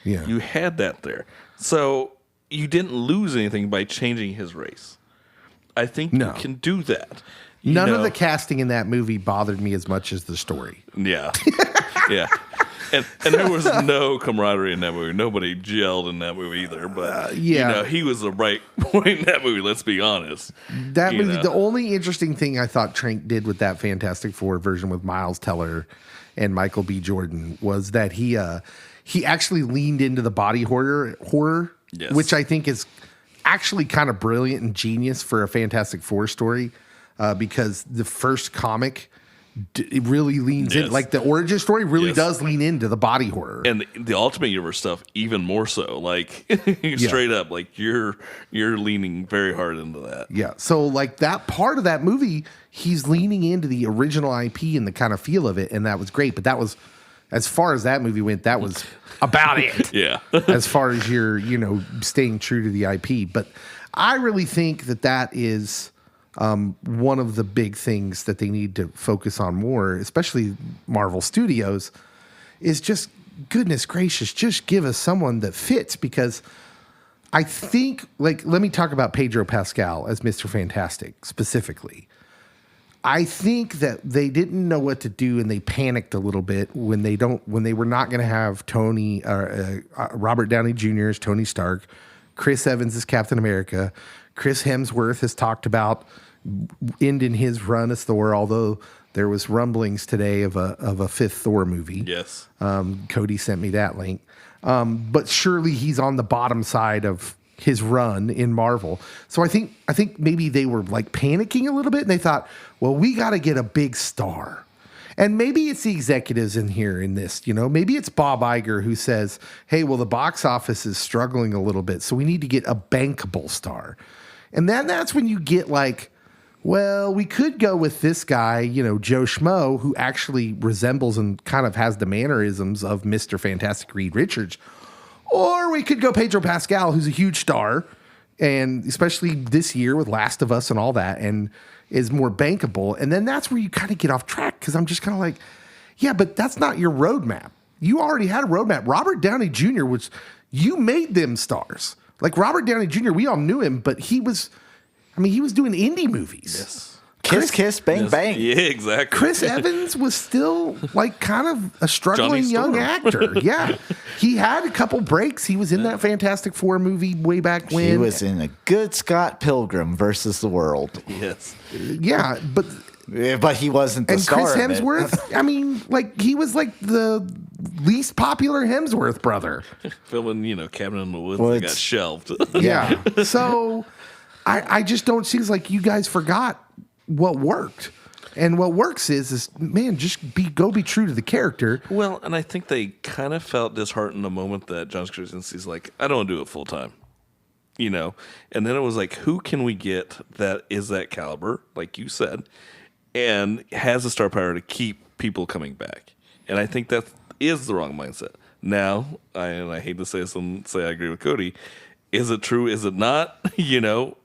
C: Yeah.
D: You had that there. So you didn't lose anything by changing his race. I think you can do that.
C: None of the casting in that movie bothered me as much as the story.
D: Yeah. Yeah. And there was no camaraderie in that movie. Nobody gelled in that movie either. But, he was the right point in that movie, let's be honest.
C: That movie, the only interesting thing I thought Trank did with that Fantastic Four version with Miles Teller and Michael B. Jordan was that he actually leaned into the body horror,
D: yes.
C: which I think is actually kind of brilliant and genius for a Fantastic Four story because the first comic it really leans in, like the origin story really does lean into the body horror,
D: and the Ultimate Universe stuff even more so. Like straight up, like you're leaning very hard into that.
C: Yeah, so like that part of that movie, he's leaning into the original IP and the kind of feel of it, and that was great. But that was, as far as that movie went, that was about it.
D: Yeah,
C: as far as you're staying true to the IP, but I really think that is. One of the big things that they need to focus on more, especially Marvel Studios, is just, goodness gracious, just give us someone that fits. Because I think, like, let me talk about Pedro Pascal as Mr. Fantastic specifically. I think that they didn't know what to do and they panicked a little bit when they were not going to have Robert Downey Jr. as Tony Stark, Chris Evans as Captain America. Chris Hemsworth has talked about ending his run as Thor, although there was rumblings today of a fifth Thor movie.
D: Yes.
C: Cody sent me that link. But surely he's on the bottom side of his run in Marvel. So I think maybe they were like panicking a little bit and they thought, well, we got to get a big star. And maybe it's the executives in here in this, maybe it's Bob Iger who says, hey, well, the box office is struggling a little bit, so we need to get a bankable star. And then that's when you get like, well, we could go with this guy, Joe Schmo, who actually resembles and kind of has the mannerisms of Mr. Fantastic Reed Richards. Or we could go Pedro Pascal, who's a huge star, and especially this year with Last of Us and all that, and is more bankable. And then that's where you kind of get off track, because I'm just kind of like, yeah, but that's not your roadmap. You already had a roadmap. Robert Downey Jr. You made them stars. Like Robert Downey Jr., we all knew him, but he was doing indie movies.
D: Yes.
B: Kiss, bang, bang.
D: Yeah, exactly.
C: Chris Evans was still like kind of a struggling young actor. Yeah. He had a couple breaks. He was in that Fantastic Four movie way back when.
B: He was in a good Scott Pilgrim versus the World.
D: Yes.
C: Yeah, but
B: he wasn't the star.
C: And Chris Hemsworth, he was like the least popular Hemsworth brother.
D: Filming, Cabin in the Woods that got shelved.
C: Yeah. So I just don't see, it's like you guys forgot what worked. And what works is man, just go be true to the character.
D: Well, and I think they kind of felt disheartened the moment that John Krasinski's like, I don't want to do it full time. And then it was like, who can we get that is that caliber, like you said, and has the star power to keep people coming back? And I think that is the wrong mindset. Now, I hate to say this and say I agree with Cody. Is it true? Is it not?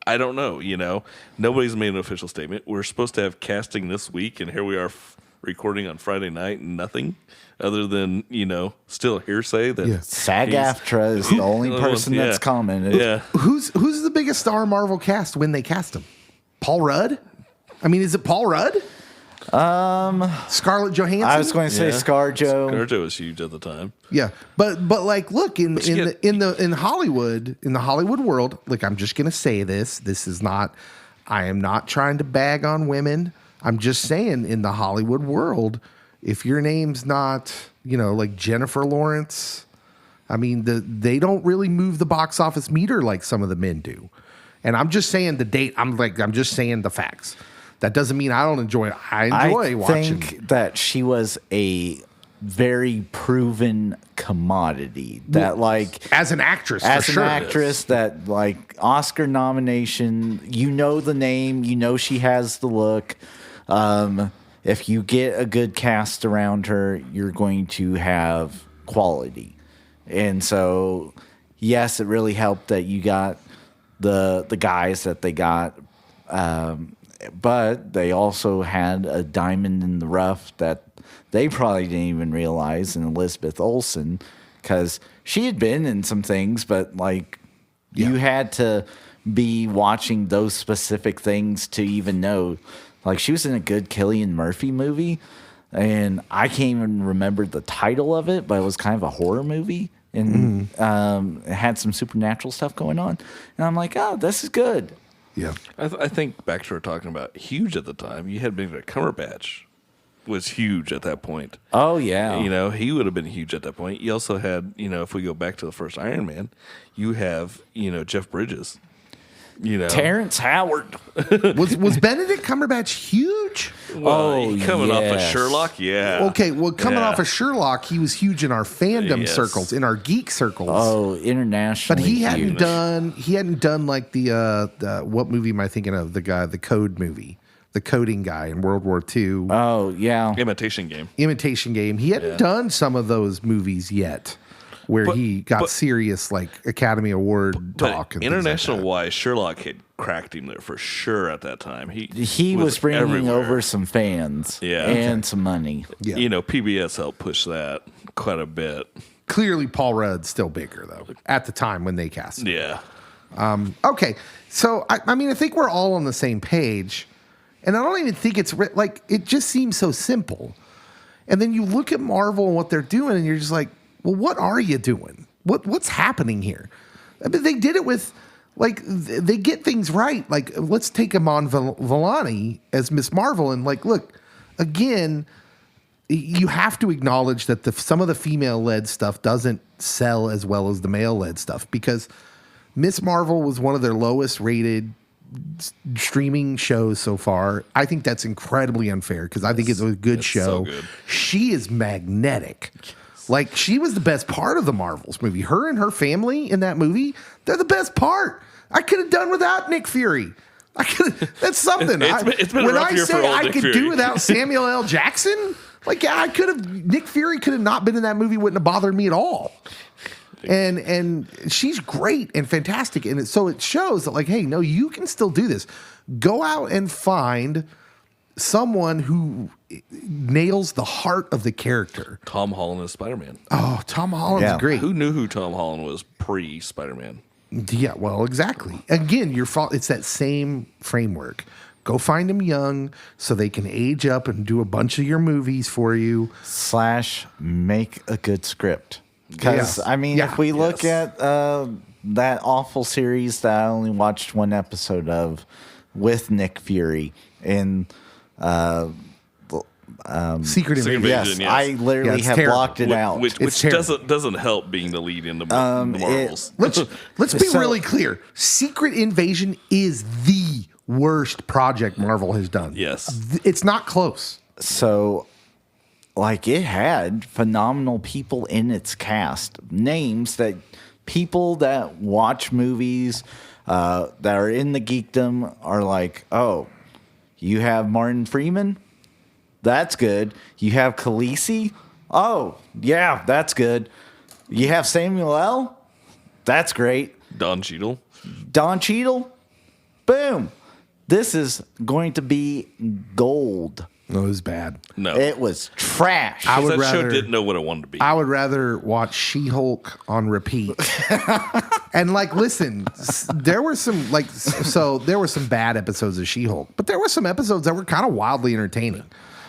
D: I don't know. Nobody's made an official statement. We're supposed to have casting this week, and here we are recording on Friday night, and nothing other than, still hearsay that
B: SAG-AFTRA is the only person that's commented.
C: Yeah. Who's the biggest star Marvel cast when they cast him? Paul Rudd? Is it Paul Rudd? Scarlett Johansson.
B: I was going to say ScarJo.
D: ScarJo was huge at the time.
C: Yeah, but like, look in Hollywood, in the Hollywood world. Like, I'm just going to say this. This is not. I am not trying to bag on women. I'm just saying, in the Hollywood world, if your name's not, like Jennifer Lawrence, they don't really move the box office meter like some of the men do. And I'm just saying the date. I'm just saying the facts. That doesn't mean I don't enjoy it. I enjoy watching.
B: I think that she was a very proven commodity. That
C: as an actress,
B: that like Oscar nomination. The name. She has the look. If you get a good cast around her, you're going to have quality. And so, yes, it really helped that you got the guys that they got. But they also had a diamond in the rough that they probably didn't even realize in Elizabeth Olsen, because she had been in some things, but like you had to be watching those specific things to even know. Like she was in a good Cillian Murphy movie, and I can't even remember the title of it, but it was kind of a horror movie, and it had some supernatural stuff going on. And I'm like, oh, this is good.
C: Yeah.
D: I think back to her talking about huge at the time. You had Benedict Cumberbatch was huge at that point.
B: Oh, yeah.
D: You know, he would have been huge at that point. You also had, you know, if we go back to the first Iron Man, you have, you know, Jeff Bridges. You know,
B: Terrence Howard.
C: Was Benedict Cumberbatch huge?
D: Well, coming off of
B: yes.
C: Okay,
D: Sherlock,
C: coming
D: Yeah.
C: off of Sherlock, he was huge in our fandom
D: Yes.
C: circles, in our geek circles.
B: Oh, internationally.
C: But he hadn't
B: huge.
C: done like the what movie am I thinking of? The Code movie, the coding guy in World War II,
B: Oh, yeah.
D: Imitation Game.
C: Imitation Game. He hadn't done some of those movies yet, where he got serious like Academy Award talk.
D: But
C: And
D: international
C: things like
D: wise, Sherlock had cracked him there for sure at that time.
B: He was bringing
D: everywhere.
B: over some fans and some money.
C: Yeah.
D: You know, PBS helped push that quite a bit.
C: that. Clearly, Paul Rudd's still bigger though at the time when they cast him.
D: Yeah.
C: Okay, so I mean, I think we're all on the same page, and I don't even think it's like it just seems so simple. And then you look at Marvel and what they're doing, and you're just like, well, what are you doing? What's happening here? I mean, they did it with like they get things right. Like, let's take Iman Vellani as Miss Marvel, and like, look, again, you have to acknowledge that some of the female-led stuff doesn't sell as well as the male-led stuff, because Miss Marvel was one of their lowest-rated streaming shows so far. I think that's incredibly unfair, because I think it's a good show.
D: so good.
C: She is magnetic. Like, she was the best part of the Marvels movie. Her and her family in that movie, they're the best part. I could have done without Nick Fury. That's something.
D: It's been a
C: when
D: rough
C: I
D: year
C: say
D: for old
C: I
D: Nick
C: could
D: Fury.
C: do without Samuel L. Jackson, like, yeah, I could have. Nick Fury could have not been in that movie. Wouldn't have bothered me at all. And she's great and fantastic, and so it shows that, like, hey, no, you can still do this. Go out and find someone who nails the heart of the character.
D: Tom Holland as Spider-Man.
C: Oh, Tom Holland's great.
D: Who knew who Tom Holland was pre-Spider-Man?
C: Yeah, well, exactly. Again, your fault. It's that same framework. Go find them young so they can age up and do a bunch of your movies for you.
B: / make a good script. Because,
C: Yes.
B: I mean,
C: Yeah.
B: if we look at that awful series that I only watched one episode of with Nick Fury and
C: Secret Invasion.
B: yes,
D: yes.
B: I literally
C: it's
B: have
C: terrible.
B: blocked it out.
D: Which
C: It's terrible.
D: doesn't help being the lead in the Marvels.
C: Let's be
B: So-
C: really clear. Secret Invasion is the worst project Marvel has done.
D: Yes.
C: It's not close.
B: So, like, it had phenomenal people in its cast. Names that people that watch movies that are in the geekdom are like, oh, you have Martin Freeman? That's good. You have Khaleesi? Oh, yeah, that's good. You have Samuel L? That's great.
D: Don Cheadle.
B: Don Cheadle? Boom. This is going to be gold.
C: No, it was bad.
D: No.
B: It was trash.
C: I would
D: that show
C: rather-
D: didn't know what it wanted to be.
C: I would rather watch She-Hulk on repeat. And like, listen, there were some there were some bad episodes of She-Hulk, but there were some episodes that were kind of wildly entertaining.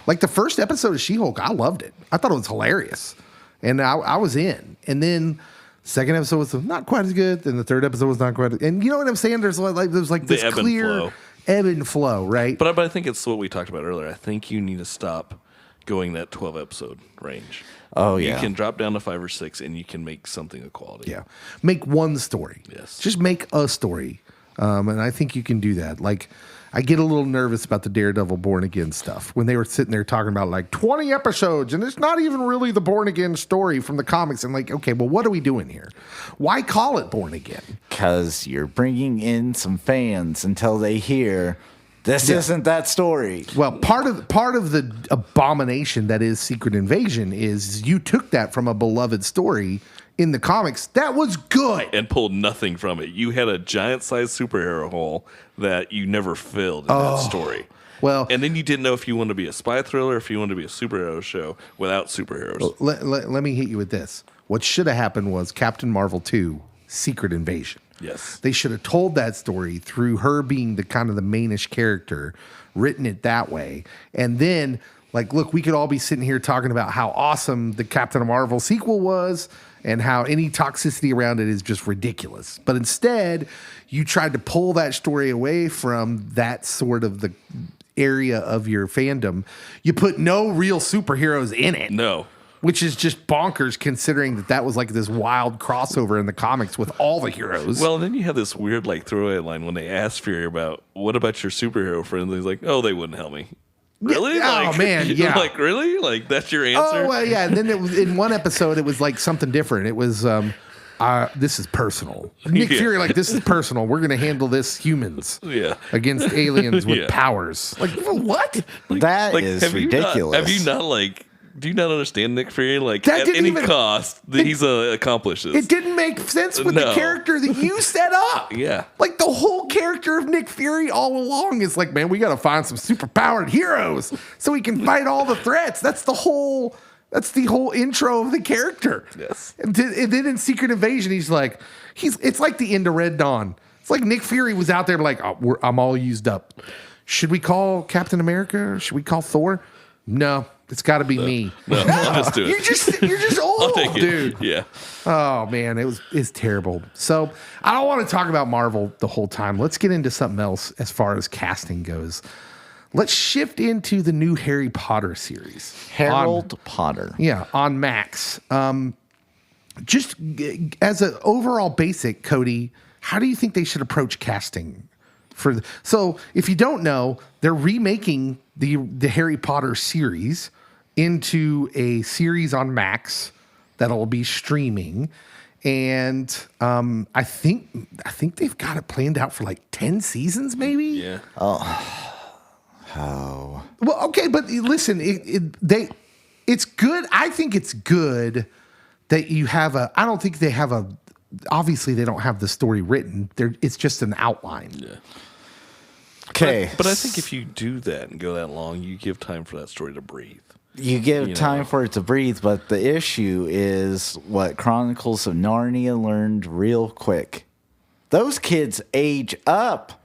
C: Like the first episode of She-Hulk, I loved it. I thought it was hilarious, and I was in. And then second episode was not quite as good. Then the third episode was not quite. And you know what I'm saying? There's this
D: ebb and
C: clear
D: flow.
C: ebb and flow, right?
D: But I think it's what we talked about earlier. I think you need to stop going that 12 episode range.
B: Oh, yeah.
D: You can drop down to 5 or 6 and you can make something of quality.
C: Yeah. Make one story.
D: Yes.
C: Just make a story. And I think you can do that. Like, I get a little nervous about the Daredevil Born Again stuff when they were sitting there talking about like 20 episodes and it's not even really the Born Again story from the comics. And like, okay, well, what are we doing here? Why call it Born Again?
B: Because you're bringing in some fans until they hear this isn't that story.
C: Well, part of the abomination that is Secret Invasion is you took that from a beloved story in the comics that was good.
D: And pulled nothing from it. You had a giant-sized superhero hole that you never filled in that story.
C: Well,
D: and then you didn't know if you wanted to be a spy thriller, if you wanted to be a superhero show without superheroes.
C: let me hit you with this. What should have happened was Captain Marvel 2, Secret Invasion.
D: Yes.
C: They should have told that story through her being the kind of the mainish character, written it that way. And then, like, look, we could all be sitting here talking about how awesome the Captain Marvel sequel was and how any toxicity around it is just ridiculous. But instead, you tried to pull that story away from that sort of the area of your fandom. You put no real superheroes in it.
D: No.
C: Which is just bonkers considering that was like this wild crossover in the comics with all the heroes.
D: Well, then you have this weird like throwaway line when they ask Fury about what about your superhero friends? He's like, oh, they wouldn't help me. Really?
C: Yeah,
D: like,
C: oh, man, yeah.
D: Like, really? Like, that's your answer?
C: Oh, well, yeah. And then it was, in one episode, it was like something different. It was, this is personal. Nick Fury, like, this is personal. We're going to handle this humans against aliens with powers. Like, what?
B: That is ridiculous.
D: Have you not, like, do you not understand Nick Fury? Like,
C: That
D: at any cost, he's accomplishes.
C: It didn't make sense with the character that you set up.
D: Yeah.
C: Like, the whole character of Nick Fury all along is like, man, we got to find some superpowered heroes so we can fight all the threats. That's the whole intro of the character.
D: Yes.
C: And then in Secret Invasion, he's like, it's like the end of Red Dawn. It's like Nick Fury was out there like, oh, I'm all used up. Should we call Captain America? Should we call Thor? No. It's got to be me.
D: No, I'll just do it.
C: You're just old,
D: I'll take it.
C: dude.
D: Yeah.
C: Oh man, it's terrible. So I don't want to talk about Marvel the whole time. Let's get into something else as far as casting goes. Let's shift into the new Harry Potter series.
B: Harold Potter.
C: Yeah, on Max. Just as an overall basic, Cody, how do you think they should approach casting? So if you don't know, they're remaking the Harry Potter series into a series on Max that'll be streaming, and I think they've got it planned out for like 10 seasons, maybe.
D: Yeah.
B: Oh.
C: Well, okay, but listen, it's good. I think it's good that you have a. I don't think they have a. Obviously, they don't have the story written. It's just an outline.
D: Yeah.
B: Okay.
D: But I think if you do that and go that long, you give time for that story to breathe.
B: You give time for it to breathe, but the issue is what Chronicles of Narnia learned real quick. Those kids age up.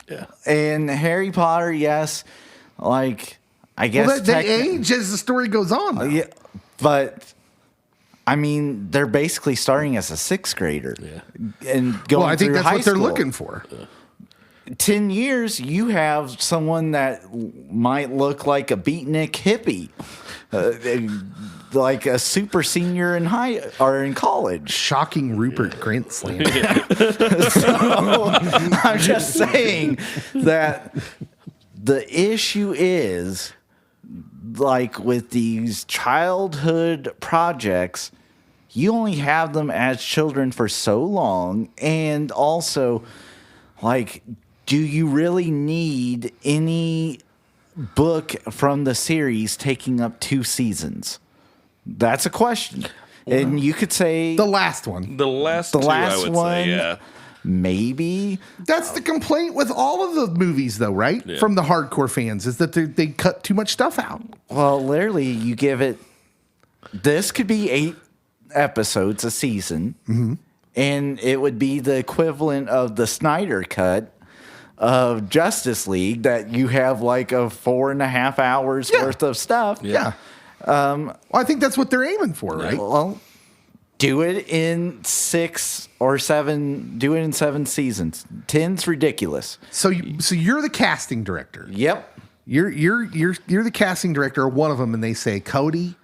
D: Yeah.
B: And Harry Potter, yes, like, I guess.
C: Well, they age as the story goes on, though.
B: Yeah, but I mean, they're basically starting as a sixth grader.
D: Yeah.
B: And going
C: I think
B: through
C: that's
B: high
C: what they're
B: school.
C: looking for.
B: 10 years, you have someone that might look like a beatnik hippie, like a super senior in high or in college.
C: Shocking Rupert Grint slander.
B: So, I'm just saying that the issue is, like with these childhood projects, you only have them as children for so long, and also, like, do you really need any book from the series taking up 2 seasons? That's a question. And you could say
C: The last one.
D: The last I would say, yeah.
B: Maybe.
C: That's the complaint with all of the movies, though, right?
D: Yeah.
C: From the hardcore fans, is that they cut too much stuff out.
B: Well, literally, you give it. This could be 8 episodes a season, and it would be the equivalent of the Snyder cut of Justice League, that you have like a 4.5 hours worth of stuff.
C: Yeah. Well, I think that's what they're aiming for, right?
B: Well, do it in 6 or 7. Do it in 7 seasons. 10's ridiculous.
C: So you're the casting director.
B: Yep.
C: You're the casting director, or one of them, and they say, Cody,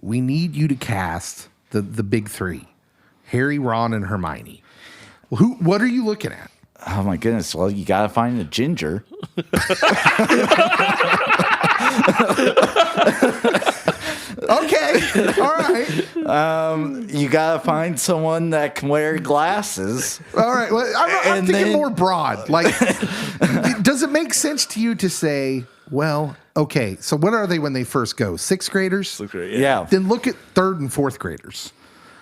C: we need you to cast the big 3, Harry, Ron, and Hermione. What are you looking at?
B: Oh my goodness. Well, you got to find a ginger.
C: Okay. All right.
B: You got to find someone that can wear glasses.
C: All right. Well, I'm thinking
B: then-
C: more broad. Like, does it make sense to you to say, well, okay, so what are they when they first go? 6th graders?
D: Look right,
B: Yeah.
C: Then look at 3rd and 4th graders.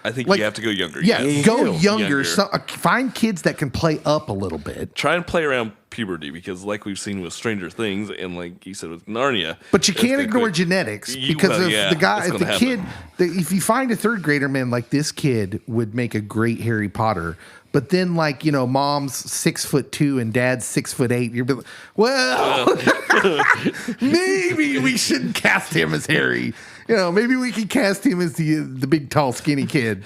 D: I think
C: Like,
D: you have to go younger.
C: Yeah,
D: yes.
C: go
B: do.
C: younger. So, find kids that can play up a little bit.
D: Try and play around puberty because, like we've seen with Stranger Things, and like you said with Narnia,
C: But you
D: it's
C: can't
D: gonna
C: ignore
D: quick-
C: genetics
D: You-
C: because
D: well,
C: if
D: yeah,
C: the guy,
D: it's
C: if the
D: gonna
C: kid,
D: happen.
C: if you find a third grader, man, like this kid would make a great Harry Potter. But then, like, you know, mom's 6'2" and dad's 6'8", you're like, well, maybe we shouldn't cast him as Harry. You know, maybe we could cast him as the big, tall, skinny kid,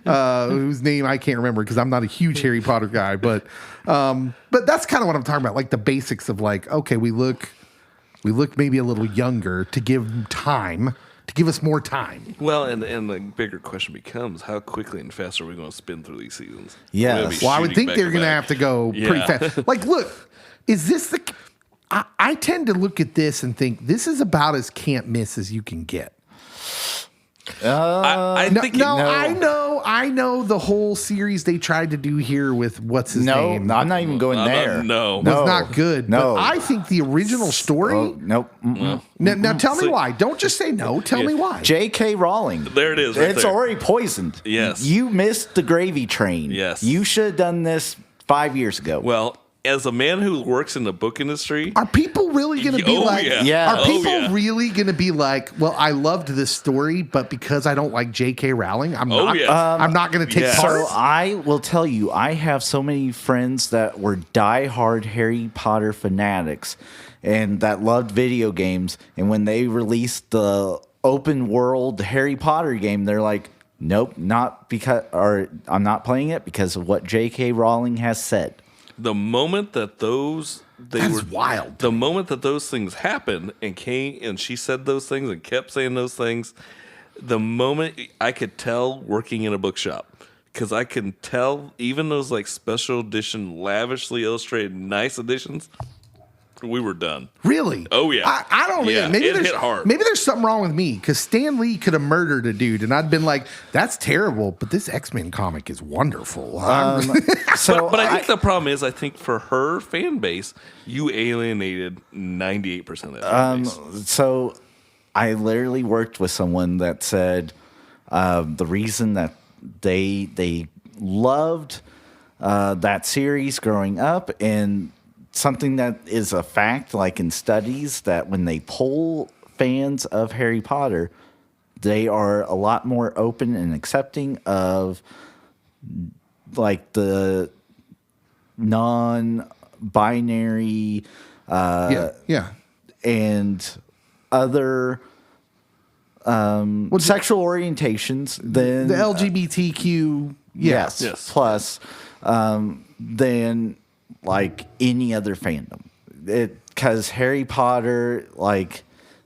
C: whose name I can't remember because I'm not a huge Harry Potter guy. But that's kind of what I'm talking about, like the basics of like, okay, we look maybe a little younger to give us more time.
D: Well, and the bigger question becomes how quickly and fast are we going to spin through these seasons?
B: Yes.
D: We're gonna be
C: Well, I would
D: shooting
C: think they're going to
D: back-to-back.
C: have to go pretty
D: Yeah.
C: fast. Like, look, is this the? I tend to look at this and think this is about as can't miss as you can get.
D: I
C: No,
D: think
C: no,
B: no.
C: I know the whole series they tried to do here with what's his
B: No,
C: name.
B: I'm not even going
D: I'm not-
B: there.
D: no.
C: was
B: no,
C: not good.
B: No,
C: But I think the original story.
B: Oh, nope. Mm-mm.
C: Now tell me
D: So-
C: why. Don't just say no. Tell me why.
B: J.K. Rowling.
D: There it is, right
B: It's
D: there.
B: already poisoned.
D: Yes.
B: You missed the gravy train.
D: Yes.
B: You should have done this 5 years ago.
D: Well, as a man who works in the book industry,
C: Are people really going to be
D: Oh,
C: like?
D: yeah.
B: Yeah.
C: Are
B: Oh,
C: people
D: yeah.
C: really going to be like? Well, I loved this story, but because I don't like J.K. Rowling, I'm
D: Oh,
C: not.
D: yes.
C: I'm not going to take
D: yes.
C: part.
B: So I will tell you, I have so many friends that were diehard Harry Potter fanatics and that loved video games. And when they released the open world Harry Potter game, they're like, nope, not because, or I'm not playing it because of what J.K. Rowling has said.
D: the moment that
C: That's wild.
D: The moment that those things happened and she said those things and kept saying those things, the moment I could tell working in a bookshop, because I can tell even those like special edition, lavishly illustrated, nice editions, we were done.
C: Really?
D: Oh, yeah.
C: I don't.
D: Yeah,
C: maybe
D: it
C: there's
D: hit hard.
C: Maybe there's something wrong with me because Stan Lee could have murdered a dude, and I'd been like, "That's terrible." But this X-Men comic is wonderful.
B: So
D: But I think the problem is, I think for her fan base, you alienated 98% of that fan base.
B: So I literally worked with someone that said the reason that they loved that series growing up, and something that is a fact, like in studies, that when they poll fans of Harry Potter, they are a lot more open and accepting of like the non-binary
C: yeah.
B: and other sexual orientations than
C: The LGBTQ.
B: yes,
D: Yes.
B: plus than like any other fandom. Because Harry Potter, like,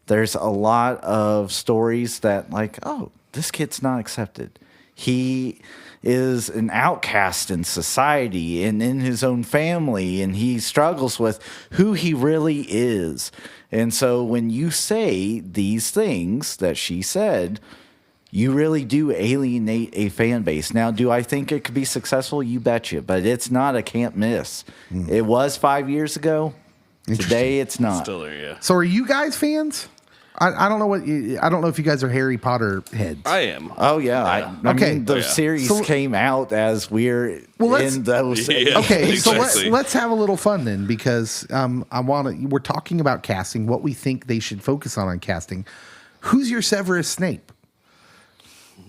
B: there's a lot of stories that, like, oh, this kid's not accepted. He is an outcast in society and in his own family, and he struggles with who he really is. And so when you say these things that she said, you really do alienate a fan base. Now, do I think it could be successful? You betcha. But it's not a can't miss. It was 5 years ago. Today, it's not.
D: Still there, yeah.
C: So, are you guys fans? I don't know I don't know if you guys are Harry Potter heads.
D: I am.
B: Oh, yeah. I
C: Okay.
B: mean, the
D: Oh, yeah.
B: series
C: So-
B: came out as we're
C: let's-
B: in those.
D: Yeah.
C: Okay, so
D: Exactly.
C: let's have a little fun then, because we're talking about casting, what we think they should focus on casting. Who's your Severus Snape?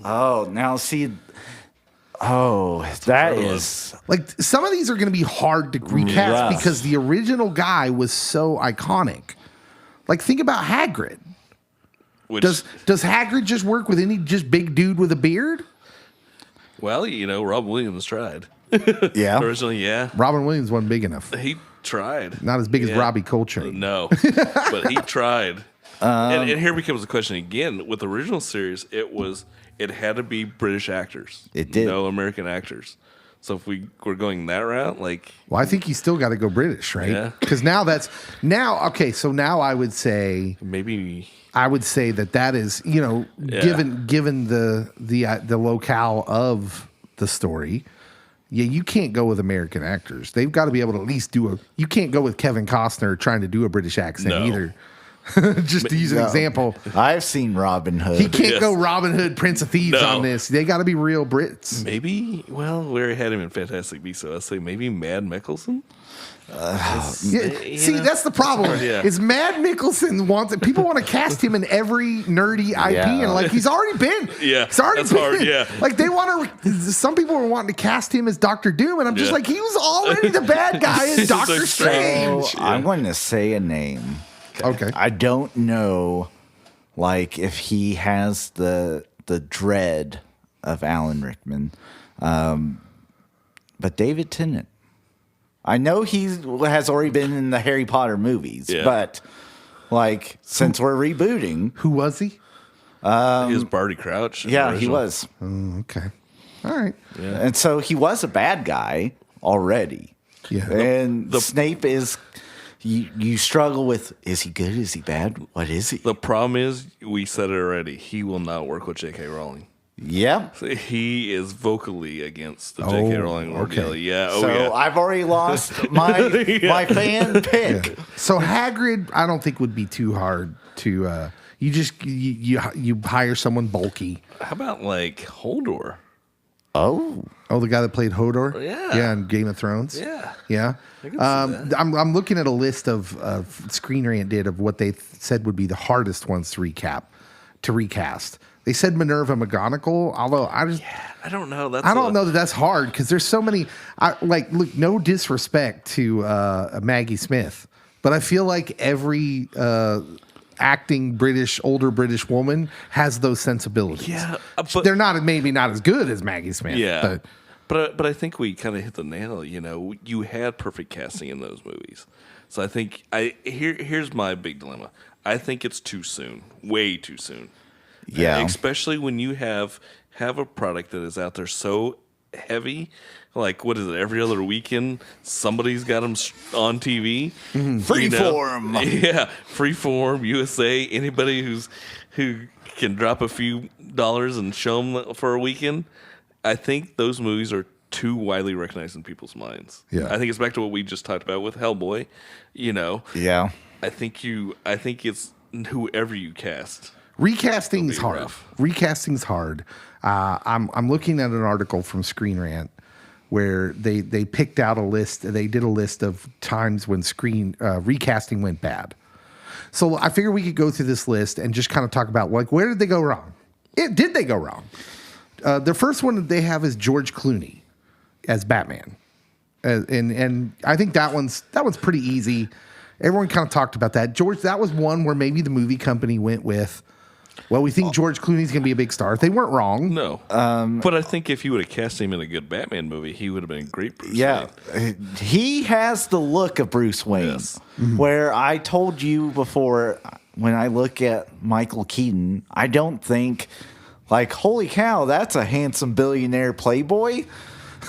B: Oh, now see. Oh, that
D: tough one.
B: is.
C: Like, some of these are going to be hard to recast
B: Rough.
C: because the original guy was so iconic. Like, think about Hagrid.
D: Which,
C: Does Hagrid just work with any just big dude with a beard?
D: well, you know, Rob Williams tried.
B: Yeah.
D: Originally, yeah.
C: Robin Williams wasn't big enough.
D: He tried.
C: Not as big as
D: Yeah.
C: Robbie Coltrane.
D: No, but he tried. And here becomes the question again. With the original series, it had to be British actors.
B: It did.
D: No American actors. So if we were going that route, like,
C: Well, I think you still got to go British, right?
D: Yeah.
C: Because okay. So now I would say
D: maybe
C: that is, you know,
D: Yeah.
C: given the locale of the story, yeah, you can't go with American actors. They've got to be able to at least you can't go with Kevin Costner trying to do a British accent
D: No.
C: either. Just to use an example.
B: I've seen Robin Hood.
C: He can't go Robin Hood, Prince of Thieves on this. They got to be real Brits.
D: Maybe, well, we already had him in Fantastic Beasts, so I'll say maybe Mad Mickelson.
C: See, that's the problem.
D: Yeah.
C: Is Mad Mickelson people want to cast him in every nerdy IP, and like he's already been.
D: Yeah,
C: he's already
D: that's
C: been.
D: hard, yeah.
C: Like they want to. Some people were wanting to cast him as Doctor Doom, and I'm just like, he was already the bad guy in Doctor Strange.
B: So I'm going to say a name.
C: Okay.
B: I don't know, like, if he has the dread of Alan Rickman, but David Tennant. I know he has already been in the Harry Potter movies, but like since we're rebooting,
C: Who was he?
D: He was Barty Crouch.
B: yeah, he was,
C: Okay. All right.
B: and so he was a bad guy already.
C: Yeah.
B: And Snape is. You struggle with, is he good? Is he bad? What is he?
D: The problem is, we said it already, he will not work with J.K. Rowling.
B: Yeah.
D: So he is vocally against the J.K. Rowling ordeal.
C: okay.
D: Yeah.
B: So I've already lost my my fan pick.
C: So Hagrid, I don't think would be too hard to. You hire someone bulky.
D: How about like Holdor?
B: Oh.
C: Oh, the guy that played Hodor?
D: Yeah.
C: Yeah, in Game of Thrones?
D: Yeah.
C: Yeah.
D: I can see that.
C: I'm looking at a list of Screen Rant did of what they said would be the hardest ones to recast. They said Minerva McGonagall, although I
D: don't know.
C: I don't know that that's hard because there's so many. Look, no disrespect to Maggie Smith, but I feel like every acting older British woman has those sensibilities.
D: Yeah, but
C: they're maybe not as good as Maggie Smith.
D: Yeah, but I think we kind of hit the nail. You know, you had perfect casting in those movies, so I think here's my big dilemma. I think it's too soon, way too soon.
B: Yeah.
D: Especially when you have a product that is out there so heavy. Like, what is it? Every other weekend, somebody's got them on TV.
B: Freeform.
D: Yeah, Freeform, USA. Anybody who can drop a few dollars and show them for a weekend. I think those movies are too widely recognized in people's minds.
C: Yeah.
D: I think it's back to what we just talked about with Hellboy. You know.
B: Yeah.
D: I think it's whoever you cast.
C: Recasting's hard.
D: Rough.
C: Recasting's hard. I'm looking at an article from Screen Rant where they picked out a list. They did a list of times when recasting went bad. So I figured we could go through this list and just kind of talk about, like, where did they go wrong? Did they go wrong? The first one that they have is George Clooney as Batman, and I think that one's pretty easy. Everyone kind of talked about that. That was one where maybe the movie company went with, well, we think George Clooney's going to be a big star. They weren't wrong.
D: No. But I think if you would have cast him in a good Batman movie, he would have been a great Bruce Wayne.
B: He has the look of Bruce Wayne.
D: Yes.
B: Where I told you before, when I look at Michael Keaton, I don't think, like, holy cow, that's a handsome billionaire playboy.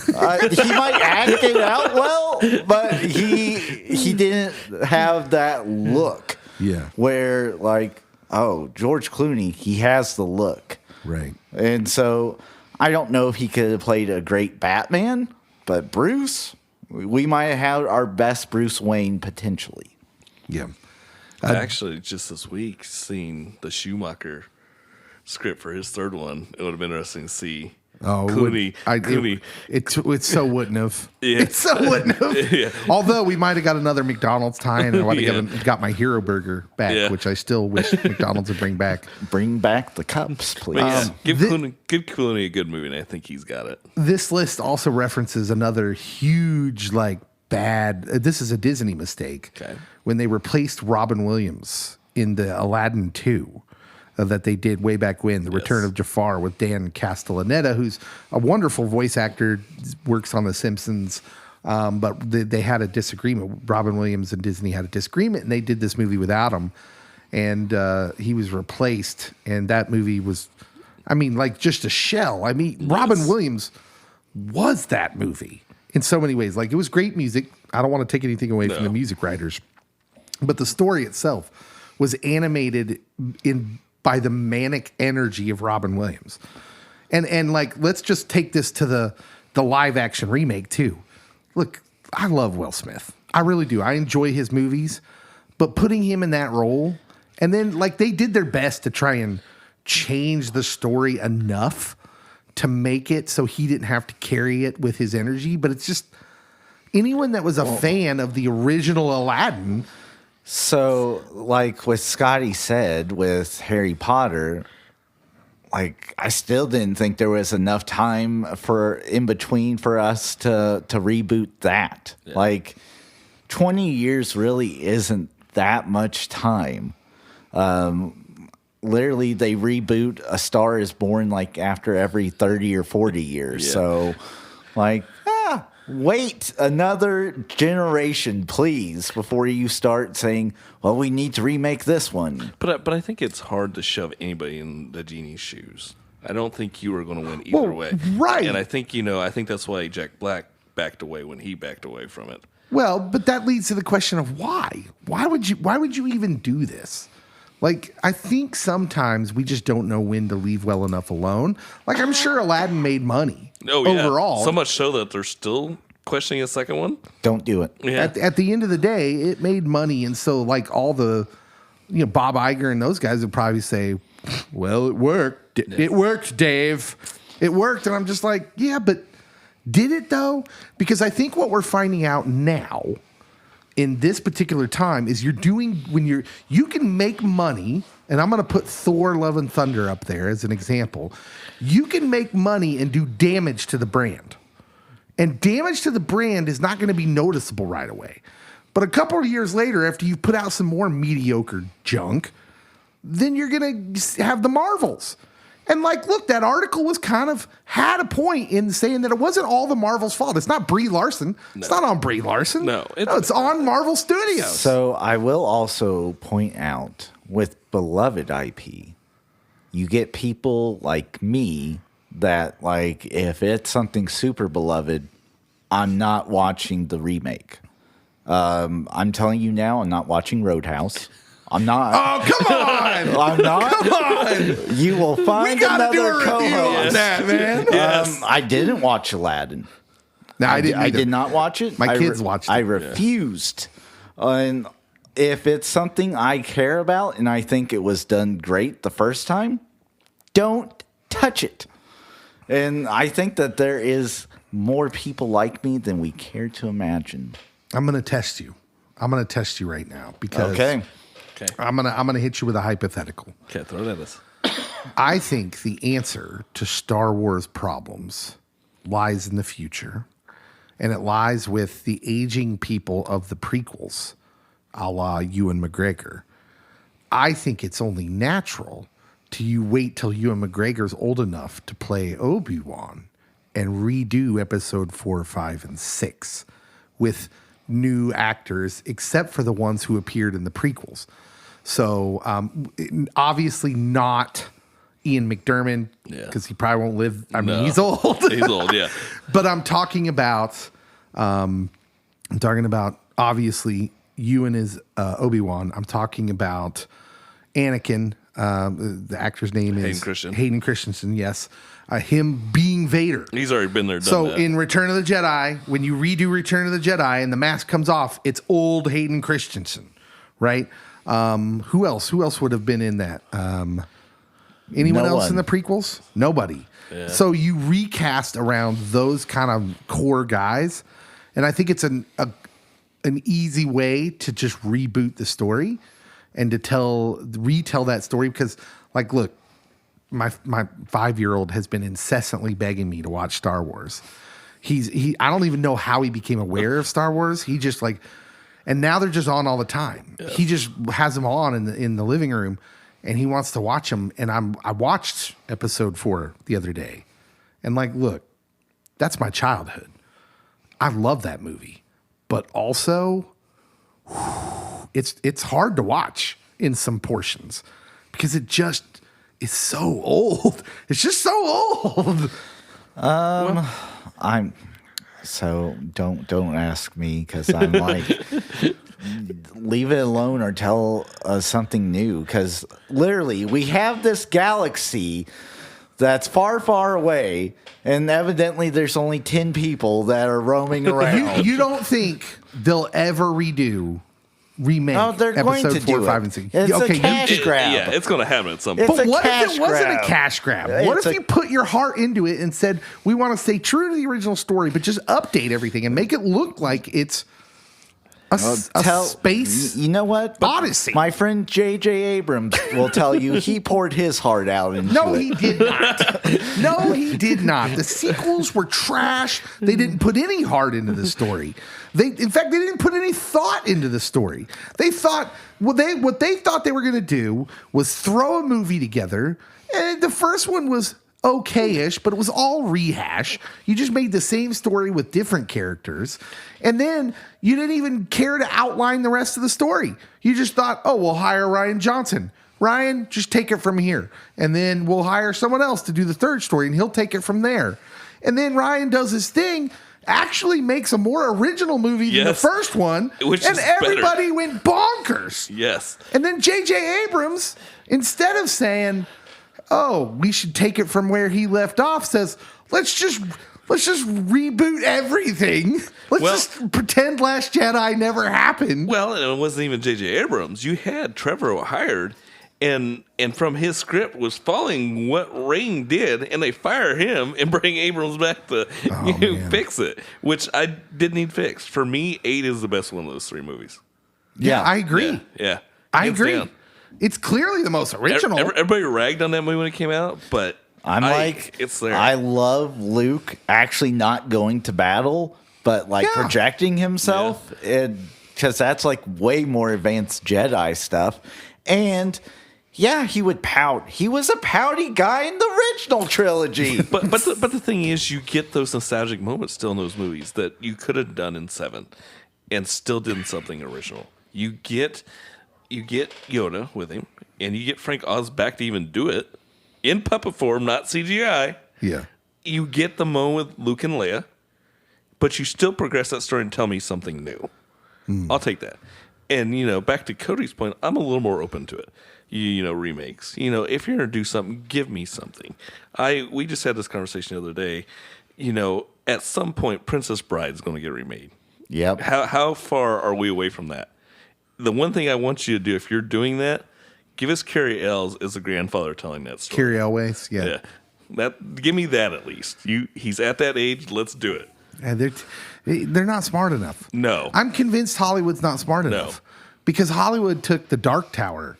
B: He might act it out well, but he didn't have that look.
C: Yeah.
B: Where, like, oh, George Clooney, he has the look.
C: Right.
B: And so I don't know if he could have played a great Batman, but Bruce, we might have had our best Bruce Wayne potentially.
C: Yeah.
D: Actually, just this week, seeing the Schumacher script for his third one, it would have been interesting to see.
C: Oh,
D: Clooney.
C: It so wouldn't have.
D: Yeah.
C: It so wouldn't have.
D: Yeah.
C: Although we might have got another McDonald's tie-in, and I would have got my Hero Burger back, which I still wish McDonald's would bring back.
B: Bring back the cups, please.
D: But yeah, give Clooney a good movie, and I think he's got it.
C: This list also references another huge, bad. This is a Disney mistake.
D: Okay.
C: When they replaced Robin Williams in the Aladdin 2. That they did way back when, The Return of Jafar with Dan Castellaneta, who's a wonderful voice actor, works on The Simpsons, but they had a disagreement. Robin Williams and Disney had a disagreement, and they did this movie without him, and he was replaced, and that movie was, just a shell. Robin Williams was that movie in so many ways. It was great music. I don't want to take anything away from the music writers, but the story itself was animated by the manic energy of Robin Williams. And let's just take this to the live action remake too. Look, I love Will Smith. I really do. I enjoy his movies, but putting him in that role And then like they did their best to try and change the story enough to make it so he didn't have to carry it with his energy. But it's just anyone that was a fan of the original Aladdin.
B: So, like what Scotty said with Harry Potter, like I still didn't think there was enough time for in between for us to reboot that. Yeah. Like 20 years really isn't that much time. Literally, they reboot A Star Is Born like after every 30 or 40 years. Yeah. So, like, wait another generation, please, before you start saying, well, we need to remake this one.
D: But I think it's hard to shove anybody in the genie's shoes. I don't think you are going to win either way.
C: Right.
D: And I think, I think that's why Jack Black backed away when he backed away from it.
C: Well, but that leads to the question of why? Why would you even do this? Like, I think sometimes we just don't know when to leave well enough alone. Like, I'm sure Aladdin made money overall.
D: So much so that they're still questioning a second one.
B: Don't do it.
C: Yeah. At the end of the day, it made money. And so, like, all the, Bob Iger and those guys would probably say, well, it worked. It worked, Dave. It worked. And I'm just like, yeah, but did it, though? Because I think what we're finding out now in this particular time is you can make money, and I'm going to put Thor Love and Thunder up there as an example. You can make money and do damage to the brand. And damage to the brand is not going to be noticeable right away. But a couple of years later, after you put out some more mediocre junk, then you're going to have the Marvels. And like, look, that article was kind of had a point in saying that it wasn't all the Marvel's fault. It's not Brie Larson. No. It's not on Brie Larson.
D: No,
C: it's on Marvel Studios.
B: So I will also point out with beloved IP, you get people like me that like, if it's something super beloved, I'm not watching the remake. I'm telling you now, I'm not watching Roadhouse. I'm not.
C: Oh, come on!
B: I'm not.
C: Come on!
B: You will find another co-host.
C: On that, man.
B: Yes. I didn't watch Aladdin.
C: No, I didn't.
B: I did not watch it.
C: My kids watched it.
B: I refused. And if it's something I care about and I think it was done great the first time, don't touch it. And I think that there is more people like me than we care to imagine.
C: I'm going to test you. I'm going to test you right now because I'm gonna hit you with a hypothetical.
D: Okay, throw it at us.
C: I think the answer to Star Wars problems lies in the future, and it lies with the aging people of the prequels, a la Ewan McGregor. I think it's only natural to wait till Ewan McGregor's old enough to play Obi-Wan and redo episode 4, 5, and 6 with new actors, except for the ones who appeared in the prequels. So obviously not Ian McDiarmid, because he probably won't live. I mean, he's old.
D: He's old, yeah.
C: But I'm talking about obviously Ewan is Obi-Wan. I'm talking about Anakin. The actor's name is Hayden Christensen. Yes. Him being Vader.
D: He's already been there, done
C: so
D: that.
C: In Return of the Jedi, when you redo Return of the Jedi and the mask comes off, it's old Hayden Christensen, right? Who else? Who else would have been in that? Anyone else in the prequels? Nobody. Yeah. So you recast around those kind of core guys, and I think it's an easy way to just reboot the story and to retell that story because, like, look. My 5-year-old has been incessantly begging me to watch Star Wars. I don't even know how he became aware of Star Wars. He just and now they're just on all the time. Yeah. He just has them on in the living room, and he wants to watch them. And I watched episode 4 the other day, and like, look, that's my childhood. I love that movie, but also, it's hard to watch in some portions because it just. It's so old. It's just so old.
B: I'm so don't ask me because I'm like leave it alone or tell us something new because literally we have this galaxy that's far, far away, and evidently there's only 10 people that are roaming around.
C: You don't think they'll ever redo remake
B: Oh, they're going
C: episode
B: to
C: 4,
B: do
C: 5,
B: it.
C: and 6.
B: It's a
C: Okay,
B: cash grab.
D: Yeah, it's going to happen at some
B: It's
D: point.
C: But
B: a
C: what if
B: cash
C: it wasn't
B: grab.
C: a cash grab? What
B: It's
C: if you put your heart into it and said, we want to stay true to the original story, but just update everything and make it look like it's a space
B: You know what?
C: odyssey?
B: My friend J.J. Abrams will tell you he poured his heart out into
C: No,
B: it.
C: he did not. No, he did not. The sequels were trash. They didn't put any heart into the story. In fact, they didn't put any thought into the story. They thought what they thought they were going to do was throw a movie together, and the first one was okay-ish, but it was all rehash. You just made the same story with different characters, and then you didn't even care to outline the rest of the story. You just thought, oh, we'll hire Rian Johnson. Ryan, just take it from here. And then we'll hire someone else to do the third story, and he'll take it from there. And then Ryan does his thing, actually makes a more original movie than the first one,
D: Which
C: and
D: is
C: everybody
D: better.
C: went bonkers.
D: Yes.
C: And then J.J. Abrams, instead of saying, oh, we should take it from where he left off, says, let's just reboot everything. Let's just pretend Last Jedi never happened.
D: Well, and it wasn't even J.J. Abrams. You had Trevorrow hired, and from his script was following what Rain did, and they fire him and bring Abrams back to fix it, which I didn't need fixed. For me, 8 is the best one of those 3 movies.
C: Yeah, I agree.
D: Yeah.
C: I
D: Hands
C: agree.
D: down.
C: It's clearly the most original.
D: Everybody ragged on that movie when it came out, but it's there.
B: I love Luke actually not going to battle, but like projecting himself, because that's like way more advanced Jedi stuff. And yeah, he would pout. He was a pouty guy in the original trilogy.
D: but the thing is, you get those nostalgic moments still in those movies that you could have done in 7, and still did something original. You get Yoda with him, and you get Frank Oz back to even do it in puppet form, not CGI.
C: Yeah.
D: You get the moment with Luke and Leia, but you still progress that story and tell me something new. I'll take that. And, back to Cody's point, I'm a little more open to it. Remakes. If you're going to do something, give me something. We just had this conversation the other day. At some point, Princess Bride is going to get remade.
B: Yep.
D: How far are we away from that? The one thing I want you to do, if you're doing that, give us Carrie Ells as the grandfather telling that story.
C: Carrie Elways, yeah.
D: Give me that at least. He's at that age. Let's do it.
C: And they're not smart enough.
D: No.
C: I'm convinced Hollywood's not smart enough. Because Hollywood took The Dark Tower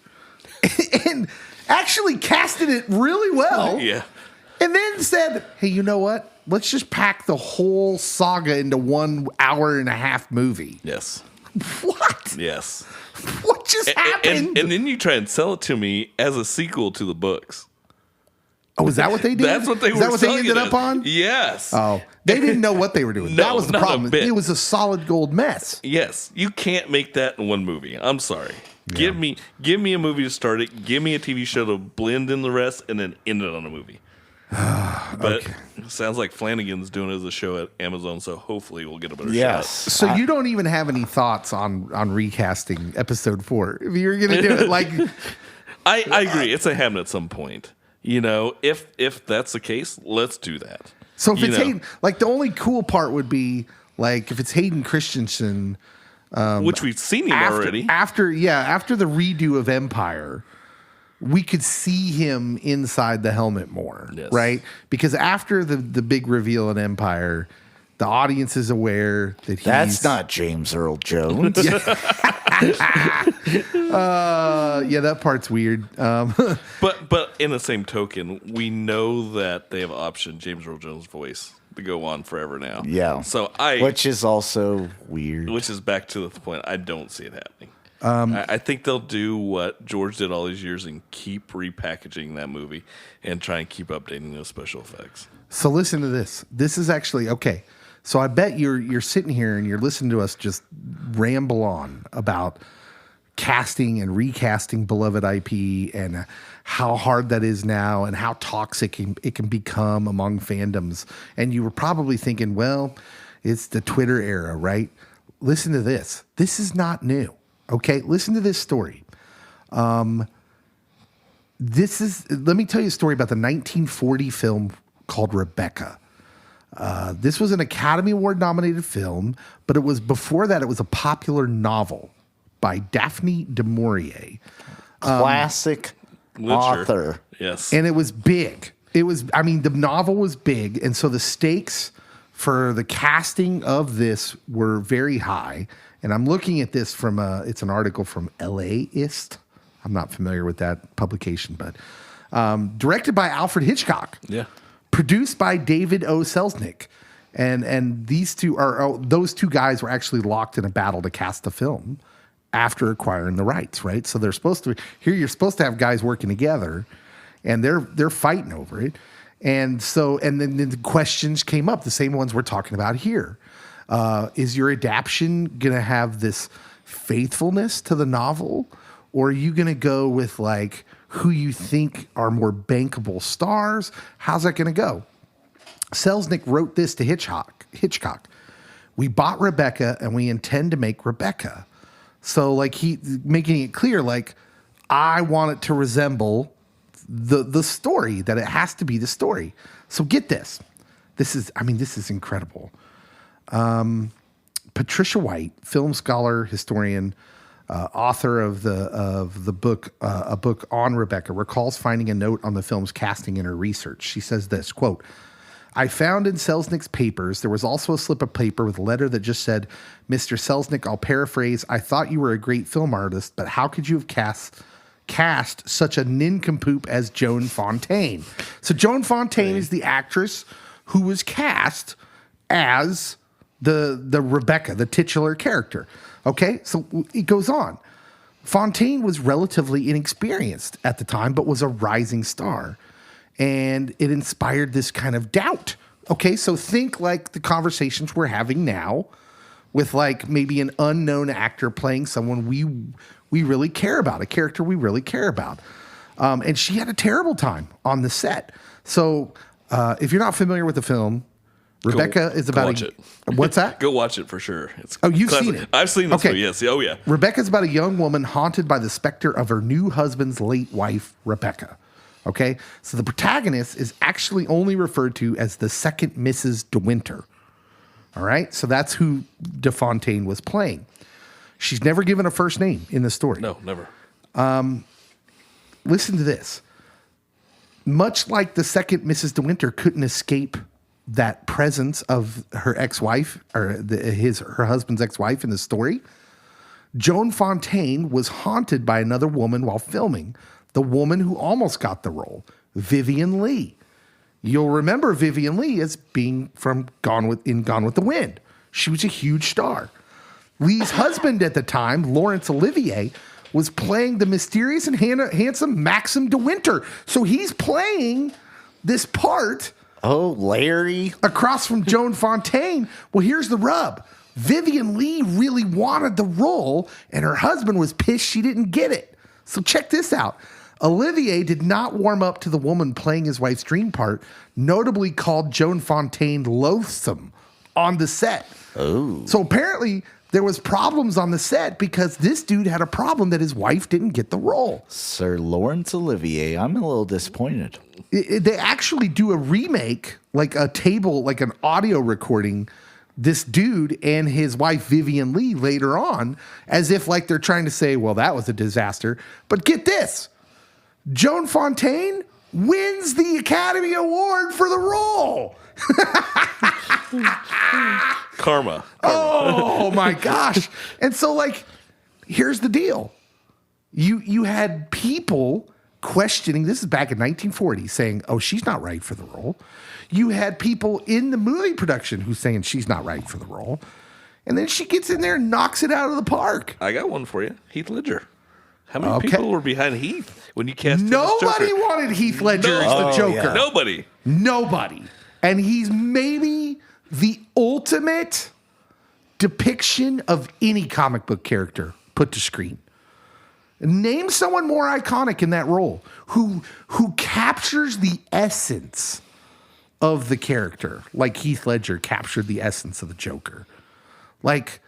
C: and actually casted it really well.
D: Yeah.
C: And then said, hey, you know what? Let's just pack the whole saga into 1 hour and a half movie.
D: Yes.
C: What?
D: Yes.
C: What just happened?
D: And then you try and sell it to me as a sequel to the books.
C: Oh, is that what they did?
D: That's what they
C: Is
D: were
C: that what they
D: selling
C: ended
D: it
C: up
D: as.
C: on?
D: Yes.
C: Oh, they didn't know what they were doing.
D: No,
C: That was the
D: not a
C: problem.
D: bit.
C: It was a solid gold mess.
D: Yes. You can't make that in one movie. I'm sorry. Yeah. Give me a movie to start it. Give me a TV show to blend in the rest, and then end it on a movie. But it sounds like Flanagan's doing it as a show at Amazon, so hopefully we'll get a better shot.
C: So you don't even have any thoughts on recasting episode 4. If you're gonna do it, like
D: I agree. It's a happen at some point. If that's the case, let's do that.
C: So if it's Hayden, like the only cool part would be like if it's Hayden Christensen,
D: which we've seen him already.
C: After the redo of Empire, we could see him inside the helmet more, right? Because after the big reveal in Empire, the audience is aware that
B: that's not James Earl Jones.
C: That part's weird.
D: But in the same token, we know that they have optioned James Earl Jones' voice to go on forever now.
B: Yeah.
D: So
B: which is also weird.
D: Which is back to the point. I don't see it happening. I think they'll do what George did all these years and keep repackaging that movie and try and keep updating those special effects.
C: So listen to this. This is actually okay. So I bet you're sitting here and you're listening to us just ramble on about casting and recasting beloved IP and how hard that is now and how toxic it can become among fandoms. And you were probably thinking, well, it's the Twitter era, right? Listen to this. This is not new. Okay, listen to this story. Let me tell you a story about the 1940 film called Rebecca. This was an Academy Award nominated film, but it was before that, it was a popular novel by Daphne du Maurier.
B: Classic
D: Literature.
B: author.
D: Yes.
C: And it was big. The novel was big. And so the stakes for the casting of this were very high. And I'm looking at this from it's an article from LAist. I'm not familiar with that publication, but directed by Alfred Hitchcock.
D: Yeah.
C: Produced by David O. Selznick. And these two those two guys were actually locked in a battle to cast the film after acquiring the rights, right? So you're supposed to have guys working together, and they're fighting over it. And then the questions came up, the same ones we're talking about here. Is your adaptation going to have this faithfulness to the novel, or are you going to go with like who you think are more bankable stars? How's that going to go? Selznick wrote this to Hitchcock. We bought Rebecca and we intend to make Rebecca. So like he making it clear, like I want it to resemble the story, that it has to be the story. So get this. This is incredible. Patricia White, film scholar, historian, author of the book, a book on Rebecca, recalls finding a note on the film's casting in her research. She says this, quote, I found in Selznick's papers, there was also a slip of paper with a letter that just said, Mr. Selznick, I'll paraphrase, I thought you were a great film artist, but how could you have cast such a nincompoop as Joan Fontaine? So Joan Fontaine is the actress who was cast as the Rebecca, the titular character. Okay, so it goes on. Fontaine was relatively inexperienced at the time, but was a rising star. And it inspired this kind of doubt. Okay, so think like the conversations we're having now with like maybe an unknown actor playing someone we really care about, a character we really care about. And she had a terrible time on the set. So if you're not familiar with the film, Rebecca is about
D: watch it.
C: What's that?
D: Go watch it for sure.
C: You've seen it?
D: I've seen this.
C: Okay.
D: Okay. Yes. Oh yeah.
C: Rebecca's about a young woman haunted by the specter of her new husband's late wife, Rebecca. Okay, so the protagonist is actually only referred to as the second Mrs. De Winter. All right, so that's who De Fontaine was playing. She's never given a first name in the story.
D: No, never.
C: Listen to this. Much like the second Mrs. De Winter couldn't escape that presence of her ex-wife or her husband's ex-wife in the story, Joan Fontaine was haunted by another woman while filming. The woman who almost got the role, Vivien Leigh. You'll remember Vivien Leigh as being from Gone with the Wind. She was a huge star. Leigh's husband at the time, Laurence Olivier, was playing the mysterious and handsome Maxim de Winter. So he's playing this part.
B: Oh, Larry.
C: Across from Joan Fontaine. Well, here's the rub. Vivien Leigh really wanted the role, and her husband was pissed she didn't get it. So check this out. Olivier did not warm up to the woman playing his wife's dream part, notably called Joan Fontaine loathsome on the set.
B: Oh.
C: So apparently there was problems on the set because this dude had a problem that his wife didn't get the role.
B: Sir Laurence Olivier, I'm a little disappointed.
C: They actually do a remake, like an audio recording, this dude and his wife Vivien Leigh later on, as if like they're trying to say, well, that was a disaster. But get this. Joan Fontaine wins the Academy Award for the role.
D: Karma.
C: Oh my gosh. And so like, here's the deal. You had people questioning, this is back in 1940, saying, oh, she's not right for the role. You had people in the movie production who's saying she's not right for the role. And then she gets in there and knocks it out of the park.
D: I got one for you. Heath Ledger. How many people were behind Heath when you cast him as
C: Nobody
D: Joker?
C: wanted Heath Ledger as the Joker.
B: Yeah.
D: Nobody.
C: Nobody. And he's maybe the ultimate depiction of any comic book character put to screen. Name someone more iconic in that role who captures the essence of the character, like Heath Ledger captured the essence of the Joker. Like,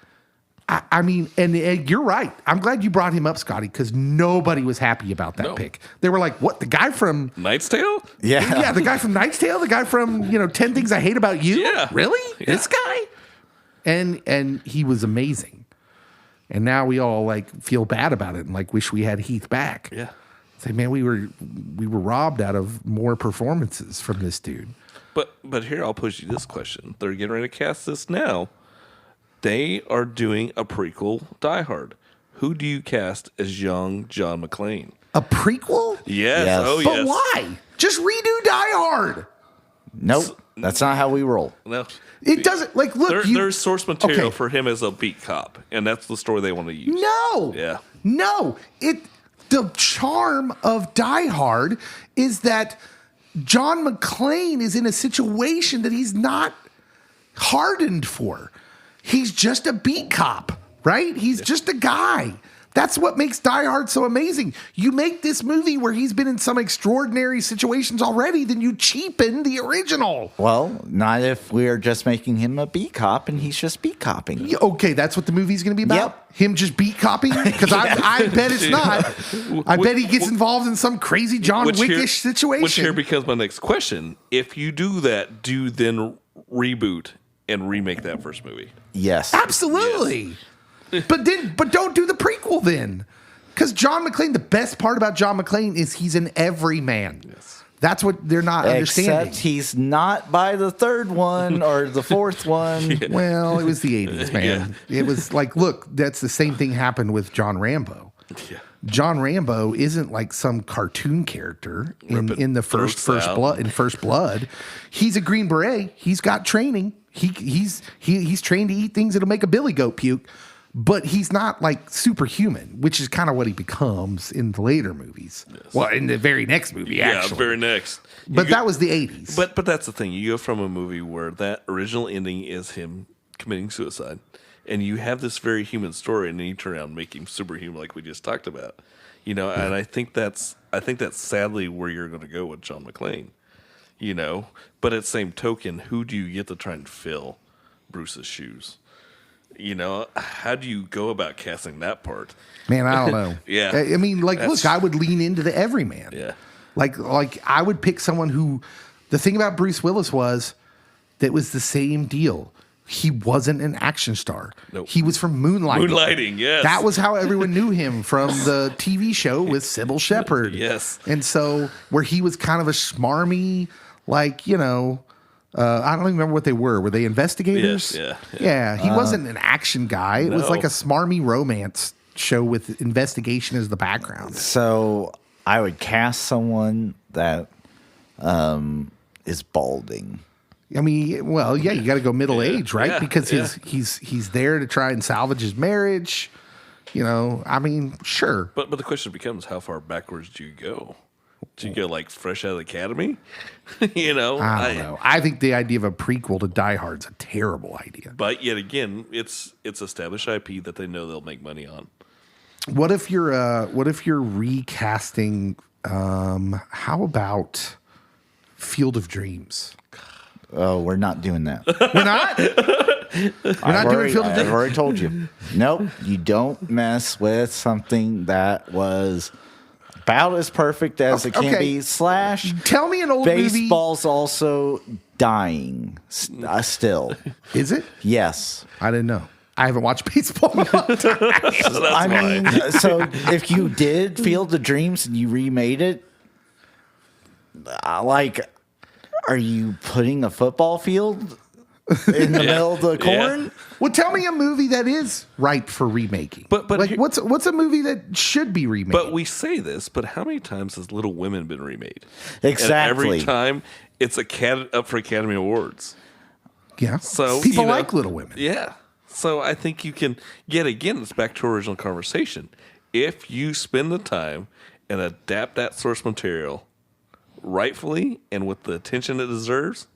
C: I mean, and you're right. I'm glad you brought him up, Scotty, because nobody was happy about that pick. They were like, what, the guy from...
D: Knight's Tale?
B: Yeah.
C: Yeah, the guy from Knight's Tale, the guy from, 10 Things I Hate About You?
D: Yeah.
C: Really?
D: Yeah.
C: This guy? And he was amazing. And now we all like feel bad about it and like wish we had Heath back.
D: Yeah.
C: Say, man, we were robbed out of more performances from this dude.
D: But here I'll pose you this question. They're getting ready to cast this now. They are doing a prequel Die Hard. Who do you cast as young John McClane?
C: A prequel?
D: Yes.
B: Yes.
D: Oh,
C: But
D: yes.
C: why? Just redo Die Hard.
B: Nope, that's not how we roll.
D: No.
C: It doesn't, like, look.
D: There's source material
C: Okay.
D: for him as a beat cop, and that's the story they want to use.
C: No.
D: Yeah.
C: No. The charm of Die Hard is that John McClane is in a situation that he's not hardened for. He's just a beat cop, right? He's just a guy. That's what makes Die Hard so amazing. You make this movie where he's been in some extraordinary situations already, then you cheapen the original.
B: Well, not if we're just making him a beat cop and he's just beat copping.
C: Yeah, okay, that's what the movie's going to be about?
B: Yep.
C: Him just beat copying? Because I bet it's not. I bet he gets involved in some crazy John Wickish situation.
D: Which here becomes my next question. If you do that, do you then reboot and remake that first movie?
B: Yes.
C: Absolutely. But don't do the prequel then. Because John McClane, the best part about John McClane is he's an everyman. Yes. That's what they're not understanding.
B: Except he's not by the third one or the fourth one.
C: Well, it was the 80s, man.
D: Yeah.
C: It was like, look, that's the same thing happened with John Rambo.
D: Yeah.
C: John Rambo isn't like some cartoon character in the first blood. He's a Green Beret. He's got training. He's trained to eat things that'll make a billy goat puke. But he's not like superhuman, which is kind of what he becomes in the later movies. Yes. Well, in the very next movie, actually.
D: Yeah, very next.
C: But that was the 80s.
D: But that's the thing. You go from a movie where that original ending is him committing suicide, and you have this very human story, and then you turn around and make him superhuman, like we just talked about. And I think that's sadly where you're going to go with John McClane. But at the same token, who do you get to try and fill Bruce's shoes? How do you go about casting that part?
C: Man, I don't know.
D: Yeah.
C: I mean, look, I would lean into the everyman.
D: Yeah.
C: Like I would pick someone who, the thing about Bruce Willis was that was the same deal. He wasn't an action star.
D: Nope.
C: He was from Moonlighting.
D: Moonlighting, yes.
C: That was how everyone knew him from the TV show with Sybil Shepherd.
D: Yes.
C: And so where he was kind of a smarmy, I don't even remember what they were. Were they investigators?
D: Yes, yeah.
C: Yeah, he wasn't an action guy. It was like a smarmy romance show with investigation as the background.
B: So I would cast someone that is balding.
C: I mean, well, yeah, you got to go middle age, right?
D: Yeah,
C: Because
D: yeah.
C: he's there to try and salvage his marriage. I mean, sure.
D: But the question becomes, how far backwards do you go? Do you go like fresh out of the academy?
C: I don't know. I think the idea of a prequel to Die Hard's a terrible idea.
D: But yet again, it's established IP that they know they'll make money on.
C: What if you're recasting? How about Field of Dreams?
B: Oh, we're not doing that.
C: We're not. We're not doing Field of
B: I've
C: Dreams.
B: already told you. Nope, you don't mess with something that was about as perfect as it can
C: Okay.
B: be. Slash,
C: Tell me an old movie.
B: baseball's also dying still.
C: Is it?
B: Yes.
C: I didn't know. I haven't watched baseball in a long time.
B: I mean, so if you did Field of Dreams and you remade it, are you putting a football field in the middle of the corn?
C: Well, tell me a movie that is ripe for remaking.
D: But
C: what's a movie that should be remade?
D: But we say this, but how many times has Little Women been remade?
B: Exactly.
D: And every time it's up for Academy Awards.
C: yeah,
D: So
C: people like Little Women.
D: Yeah. So I think you can, yet again, it's back to our original conversation. If you spend the time and adapt that source material rightfully and with the attention it deserves,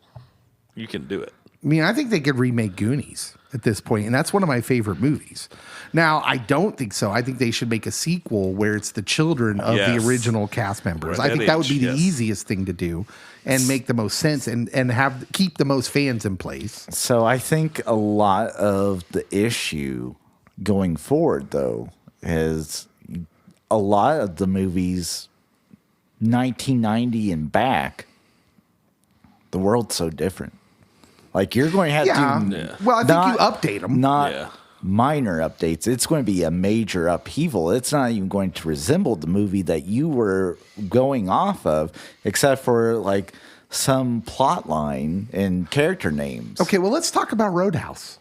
D: you can do it.
C: I mean, I think they could remake Goonies at this point, and that's one of my favorite movies. Now, I don't think so. I think they should make a sequel where it's the children of the
D: Yes.
C: original cast members.
D: Right,
C: I think
D: that
C: that would
D: age,
C: be the
D: yes.
C: easiest thing to do and make the most sense and keep the most fans in place.
B: So I think a lot of the issue going forward, though, is a lot of the movies 1990 and back, the world's so different. Like, you're going to have to...
C: Well, I think you update them.
B: Not
D: Yeah.
B: minor updates. It's going to be a major upheaval. It's not even going to resemble the movie that you were going off of, except for like some plot line and character names.
C: Okay, well, let's talk about Roadhouse.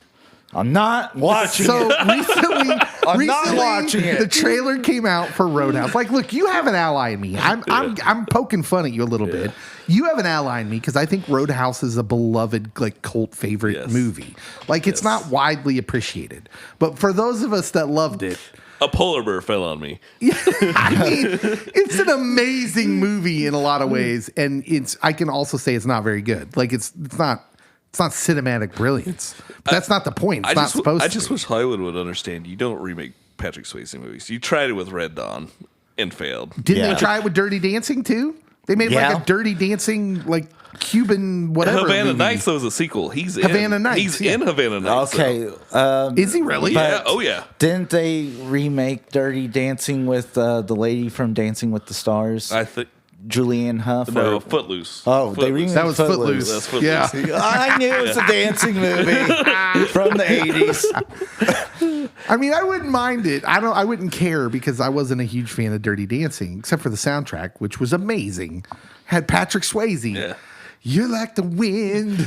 B: I'm not watching
C: So
B: it.
C: recently,
B: not watching it.
C: The trailer came out for Roadhouse. Like, look, you have an ally in me. I'm poking fun at you a little bit. You have an ally in me because I think Roadhouse is a beloved, like, cult favorite movie. Like, it's not widely appreciated, but for those of us that loved it,
D: A polar bear fell on me.
C: I mean, it's an amazing movie in a lot of ways, and I can also say it's not very good. Like, it's not cinematic brilliance. But that's not the point. It's not supposed to.
D: I just wish Hollywood would understand. You don't remake Patrick Swayze movies. You tried it with Red Dawn and failed.
C: Didn't they try it with Dirty Dancing too? They made like a Dirty Dancing, like Cuban whatever.
D: Havana
C: movie.
D: Nights, though, was a sequel. He's
C: Havana
D: in,
C: Nights,
D: He's
C: yeah.
D: in Havana Nights.
B: Okay.
C: Is he really?
D: Yeah. Oh yeah.
B: Didn't they remake Dirty Dancing with the lady from Dancing with the Stars?
D: I think
B: Julianne Hough?
D: no. Footloose.
B: Oh, they remade
C: That was Footloose.
D: That's Footloose.
C: Yeah.
B: I knew it was a dancing movie from the 80s.
C: I mean, I wouldn't mind it. I wouldn't care because I wasn't a huge fan of Dirty Dancing, except for the soundtrack, which was amazing. Had Patrick Swayze.
D: Yeah.
C: You're like the wind.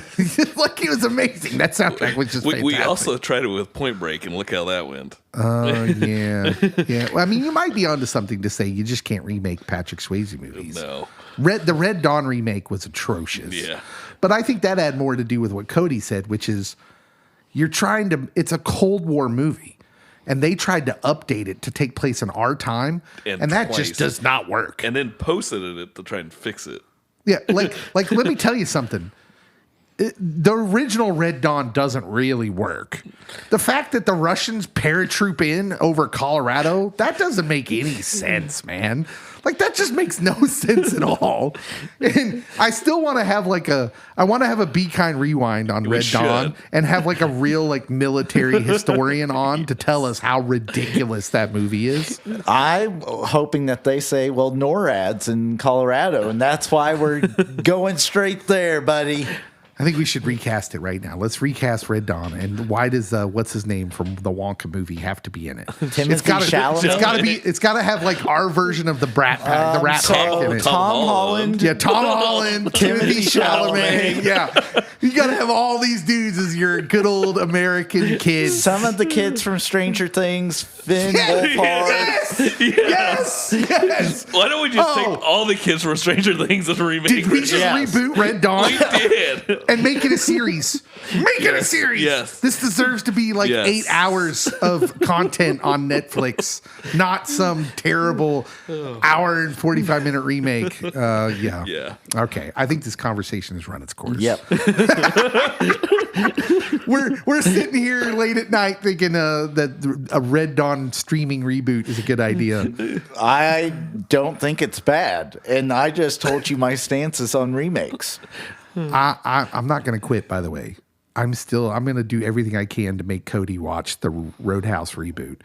C: Like, it was amazing. That soundtrack was just fantastic.
D: We also tried it with Point Break, and look how that went.
C: Oh, yeah. Yeah. Well, I mean, you might be onto something to say you just can't remake Patrick Swayze movies.
D: No.
C: The Red Dawn remake was atrocious.
D: Yeah.
C: But I think that had more to do with what Cody said, which is it's a Cold War movie. And they tried to update it to take place in our time. And that
D: twice.
C: just does not work.
D: And then posted it to try and fix it.
C: Yeah. Like let me tell you something. The original Red Dawn doesn't really work. The fact that the Russians paratroop in over Colorado, that doesn't make any sense, man. Like, that just makes no sense at all. And I still want to have a Be Kind rewind on Red Dawn and have like a real like military historian on to tell us how ridiculous that movie is.
B: I'm hoping that they say, well, NORAD's in Colorado, and that's why we're going straight there, buddy.
C: I think we should recast it right now. Let's recast Red Dawn. And why does what's his name from the Wonka movie have to be in it?
B: Timothy Chalamet?
C: It's gotta have like our version of the Rat Pack in it.
B: Tom Holland.
C: Yeah, Tom Holland, Timothy Chalamet. Yeah, you gotta have all these dudes as your good old American kids.
B: Some of the kids from Stranger Things, Finn Wolfhard.
C: Yes.
D: Why don't we just take all the kids from Stranger Things and remake
C: Did we
D: it?
C: just reboot Red Dawn?
D: We did.
C: And make it a series. Make it a series.
D: Yes.
C: This deserves to be like 8 hours of content on Netflix, not some terrible hour and 45-minute remake. Yeah.
D: Yeah.
C: Okay. I think this conversation has run its course.
B: Yep.
C: We're sitting here late at night thinking that a Red Dawn streaming reboot is a good idea.
B: I don't think it's bad. And I just told you my stances on remakes.
C: I'm not going to quit, by the way. I'm going to do everything I can to make Cody watch the Roadhouse reboot.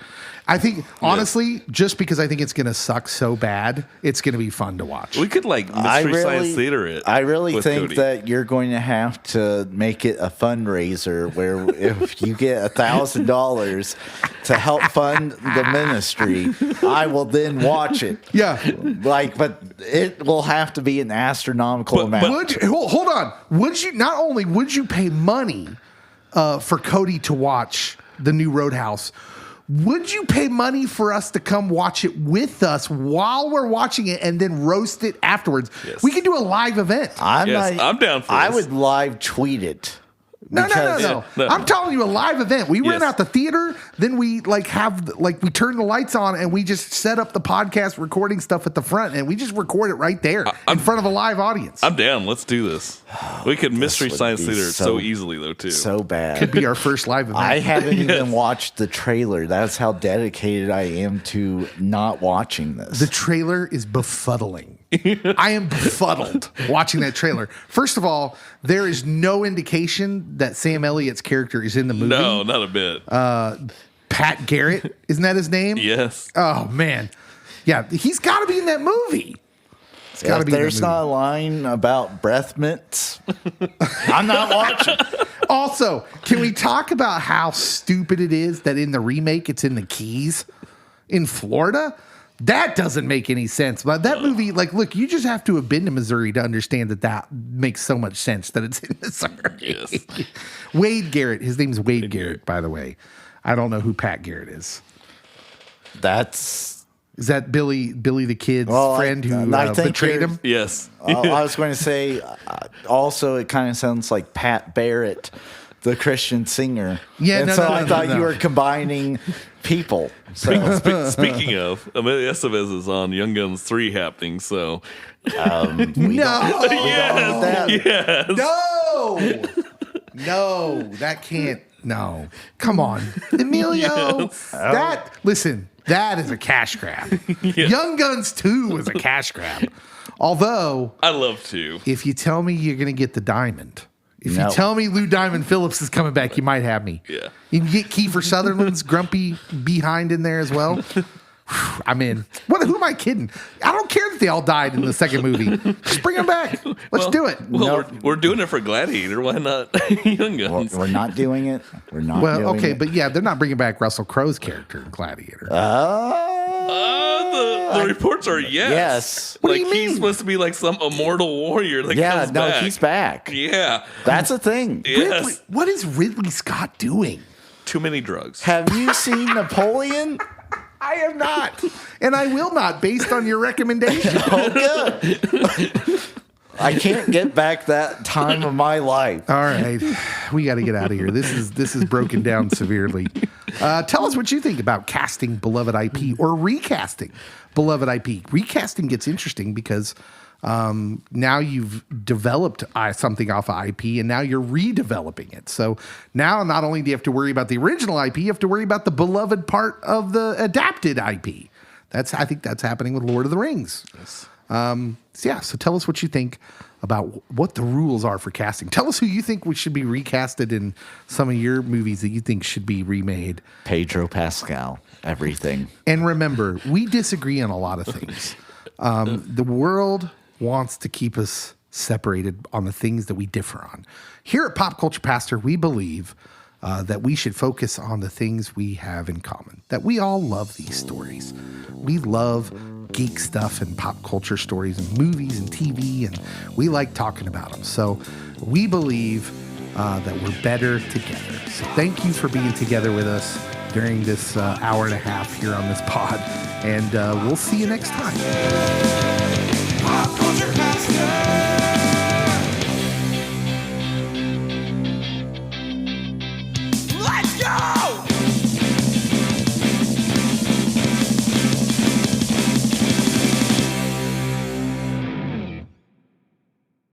C: I think, honestly, just because I think it's going to suck so bad, it's going to be fun to watch.
D: We could like Mystery Science Theater it.
B: I really think
D: Cody.
B: that you're going to have to make it a fundraiser where if you get $1,000 to help fund the ministry, I will then watch it.
C: Yeah.
B: But it will have to be an astronomical amount.
C: Hold on. Not only would you pay money for Cody to watch the new Roadhouse, would you pay money for us to come watch it with us while we're watching it and then roast it afterwards?
D: Yes.
C: We can do a live event.
D: I'm down for
B: I
D: this.
B: would live tweet it.
C: No.
D: No.
C: I'm telling you, a live event. We rent
D: Yes.
C: out the theater, then we we turn the lights on and we just set up the podcast recording stuff at the front and we just record it right there in front of a live audience.
D: I'm down. Let's do this. We could Mystery
B: would
D: Science
B: be
D: Theater so easily, though, too.
B: So bad.
C: Could be our first live event.
B: I haven't even watched the trailer. That's how dedicated I am to not watching this.
C: The trailer is befuddling. I am befuddled watching that trailer. First of all, there is no indication that Sam Elliott's character is in the movie.
D: No, not a bit.
C: Pat Garrett, isn't that his name?
D: Yes.
C: Oh, man. Yeah, he's got to be in that movie. It's got to
B: If
C: be in that
B: there's
C: movie.
B: not a line about breath mints, I'm not watching.
C: Also, can we talk about how stupid it is that in the remake it's in the Keys in Florida? That doesn't make any sense. But that movie, like, look, you just have to have been to Missouri to understand that makes so much sense that it's in Missouri.
D: Yes.
C: Wade Garrett. His name's Wade Garrett, by the way. I don't know who Pat Garrett is. Is that Billy the Kid's friend who
B: I think
C: betrayed him?
D: Yes.
B: I was going to say, also, it kind of sounds like Pat Barrett, the Christian singer.
C: Yeah,
B: and
C: no,
B: so
C: no,
B: I
C: no,
B: thought
C: no.
B: you were combining people. So
D: Speaking of, Emilio Estevez is on Young Guns 3 happening, so.
C: No.
D: Yes.
C: No, that can't. No, come on, Emilio. That is a cash grab. Young Guns 2 is a cash grab. Although,
D: I love to.
C: if you tell me you're going to get the diamond, if
B: No.
C: you tell me Lou Diamond Phillips is coming back, you might have me.
D: Yeah.
C: You can get Kiefer Sutherland's grumpy behind in there as well. I'm in. Who am I kidding? I don't care that they all died in the second movie. Just bring them back. Let's do it.
D: Well, we're doing it for Gladiator. Why not Young Guns?
B: we're not doing it. We're not
C: Well,
B: doing
C: okay,
B: it.
C: but yeah, they're not bringing back Russell Crowe's character in Gladiator.
D: The reports are yes.
B: Yes.
C: What do
D: Like
C: you mean?
D: he's supposed to be like some immortal warrior that
B: Yeah,
D: comes
B: no,
D: back.
B: he's back.
D: Yeah.
B: That's a thing.
C: Ridley,
D: Yes.
C: what is Ridley Scott doing?
D: Too many drugs.
B: Have you seen Napoleon?
C: I have not, and I will not, based on your recommendation.
B: Oh, good. I can't get back that time of my life.
C: All right, we got to get out of here. This is broken down severely. Tell us what you think about casting beloved IP or recasting beloved IP. Recasting gets interesting because now you've developed something off of IP and now you're redeveloping it. So now not only do you have to worry about the original IP, you have to worry about the beloved part of the adapted IP. I think that's happening with Lord of the Rings.
D: Yes.
C: So tell us what you think about what the rules are for casting. Tell us who you think we should be recasted in some of your movies that you think should be remade.
B: Pedro Pascal, everything.
C: And remember, we disagree on a lot of things. The world wants to keep us separated on the things that we differ on. Here at Pop Culture Pastor, we believe that we should focus on the things we have in common, that we all love these stories. We love geek stuff and pop culture stories and movies and TV, and we like talking about them. So we believe that we're better together. So thank you for being together with us during this hour and a half here on this pod, and we'll see you next time.